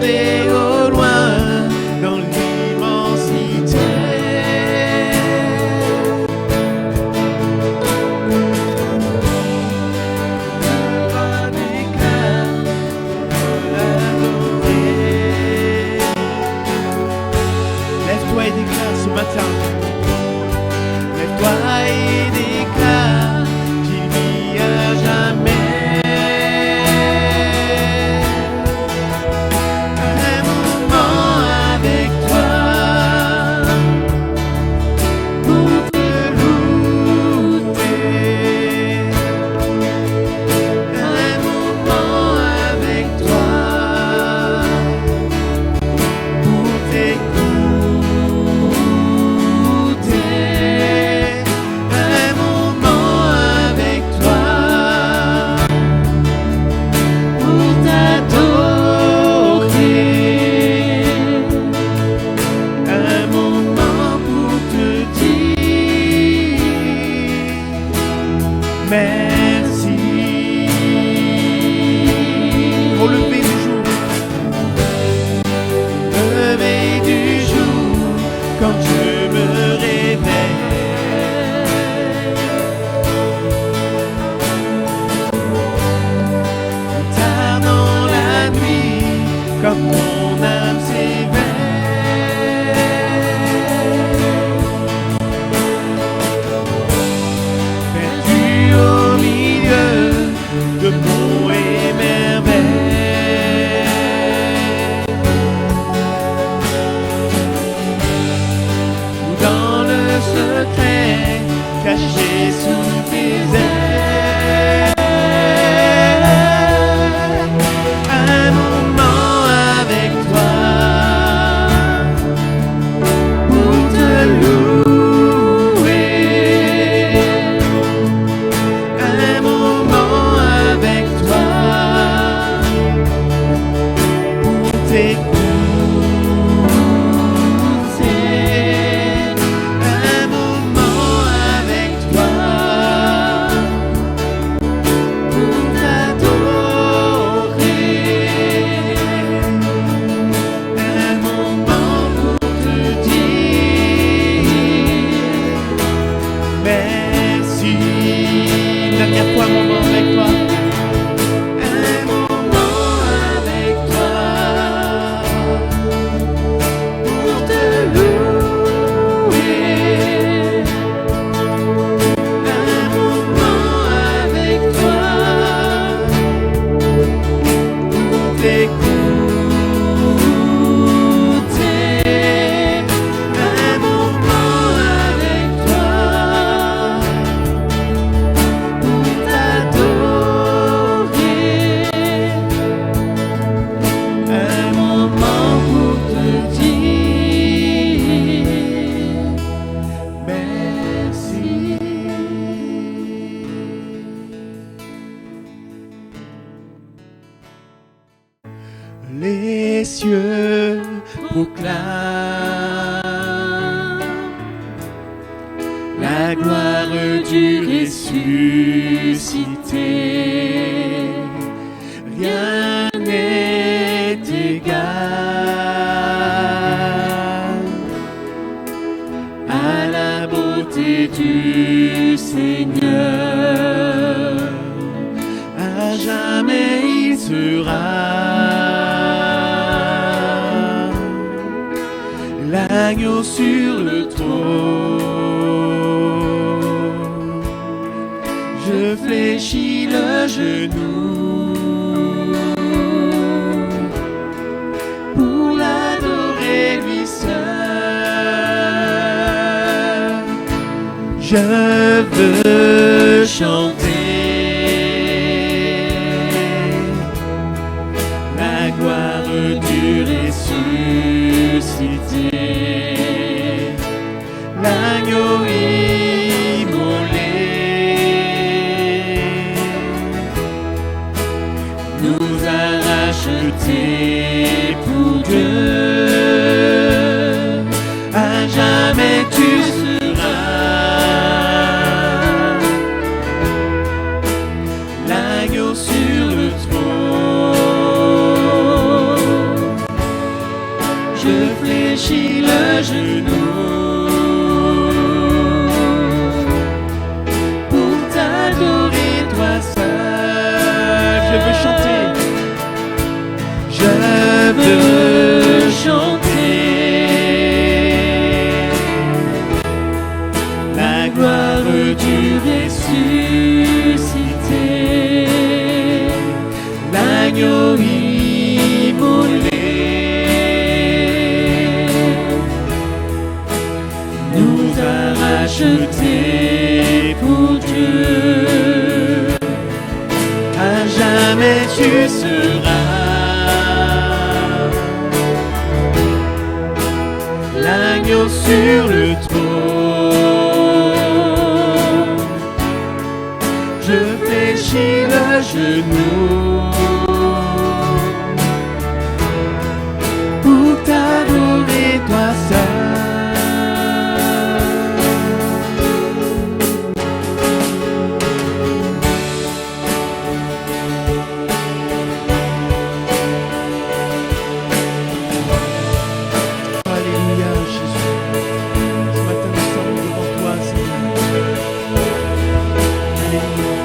observer au loin dans l'immensité. Un éclat de l'adorer. Lève-toi et déclare ce matin. Lève-toi et déclare qu'il vit à jamais. Un moment avec toi pour te louer. Un moment avec toi pour t'écouter. Un moment avec toi pour t'adorer. Un moment pour te dire merci. Au lever du jour, lever du jour, quand je me réveille. Tard dans la nuit, quand mon âme s'éveille. Perdu au milieu de monts et merveilles. Ou dans le secret caché sous tes ailes. Un moment avec toi pour te louer. Un moment avec toi pour t'écouter. Un moment avec toi pour t'adorer. Un moment pour te dire merci. Dernière fois, un moment avec toi. Un moment avec toi pour te louer. Un moment avec toi pour t'écouter. Un moment avec toi pour t'adorer. Un moment pour te dire merci. Les cieux proclament la gloire du ressuscité. Rien n'est égal à la beauté du Seigneur. À jamais il sera l'agneau sur le trône. Je fléchis le genou pour l'adorer lui seul. Je veux chanter la gloire du ressuscité. L'agneau immolé nous a rachetés pour Dieu. À jamais tu seras fléchis le genou pour t'adorer toi seul. Je veux chanter. Je veux chanter la gloire du ressuscité, l'agneau immolé nous a rachetés pour Dieu. À jamais tu seras l'agneau sur le trône. Je fléchis le genou pour t'adorer toi seul. Alléluia, Jésus. Ce matin, nous sommes devant toi, Seigneur. Alléluia.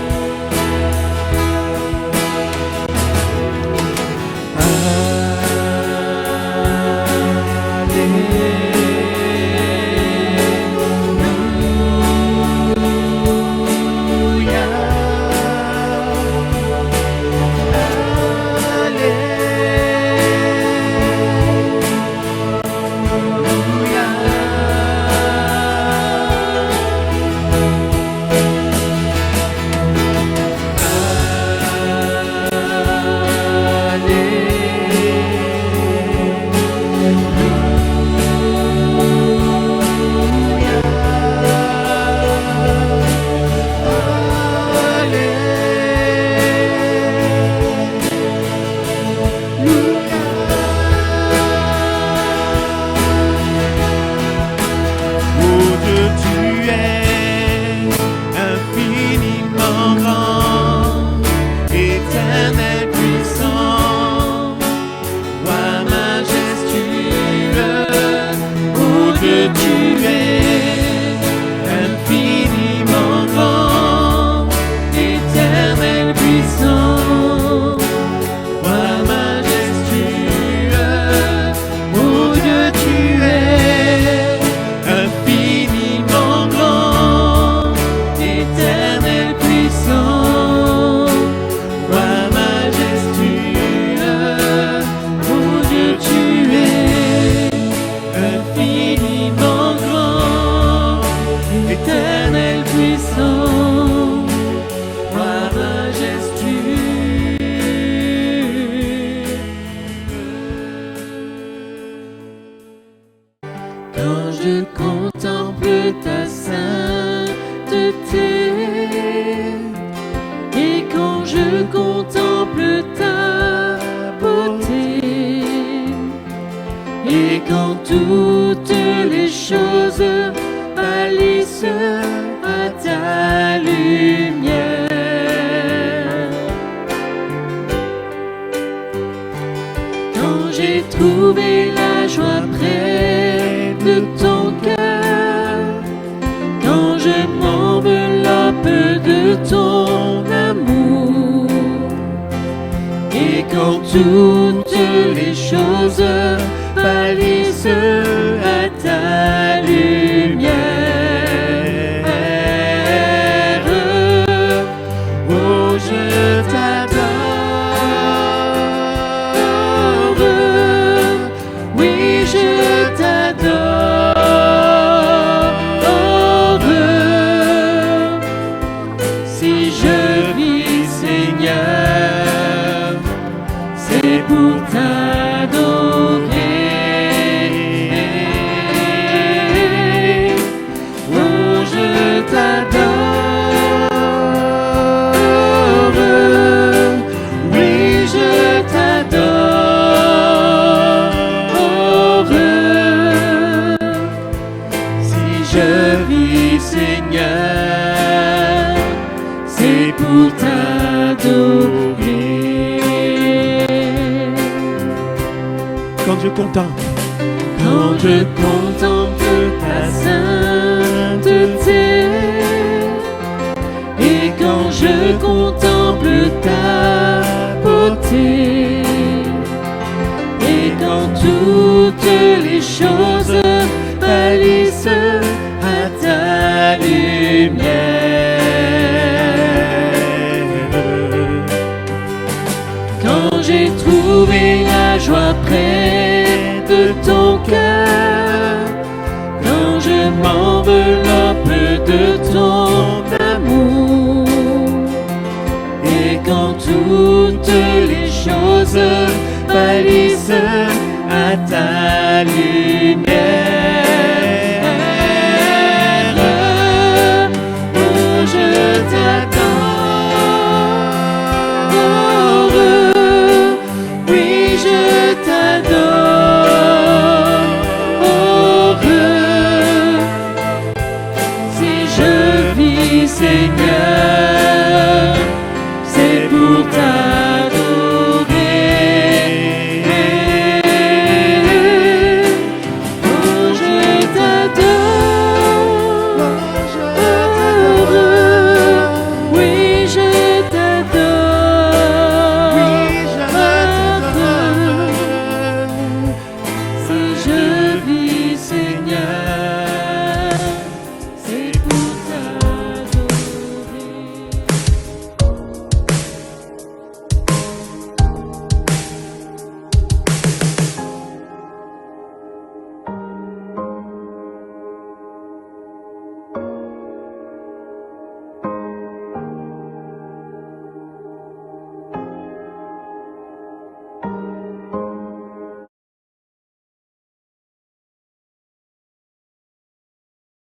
Quand je contemple ta sainteté et quand je contemple ta beauté et quand toutes les choses pâlissent à ta lumière, quand j'ai trouvé la joie près de ton cœur, quand je m'enveloppe de ton amour et quand toutes les choses pâlissent à ta lumière, oh je t'adore, oui je t'adore. Si je vis Seigneur, c'est pour t'adorer. Oh je t'adore, oui je t'adore. Si je vis Seigneur, c'est pour t'adorer. Quand je contemple, Quand quand je contemple ta sainteté, et quand je contemple ta beauté, et quand toutes les choses pâlissent à ta lumière. Quand j'ai trouvé la joie près de ton cœur, quand je m'enveloppe de ton amour, et quand toutes les choses pâlissent à ta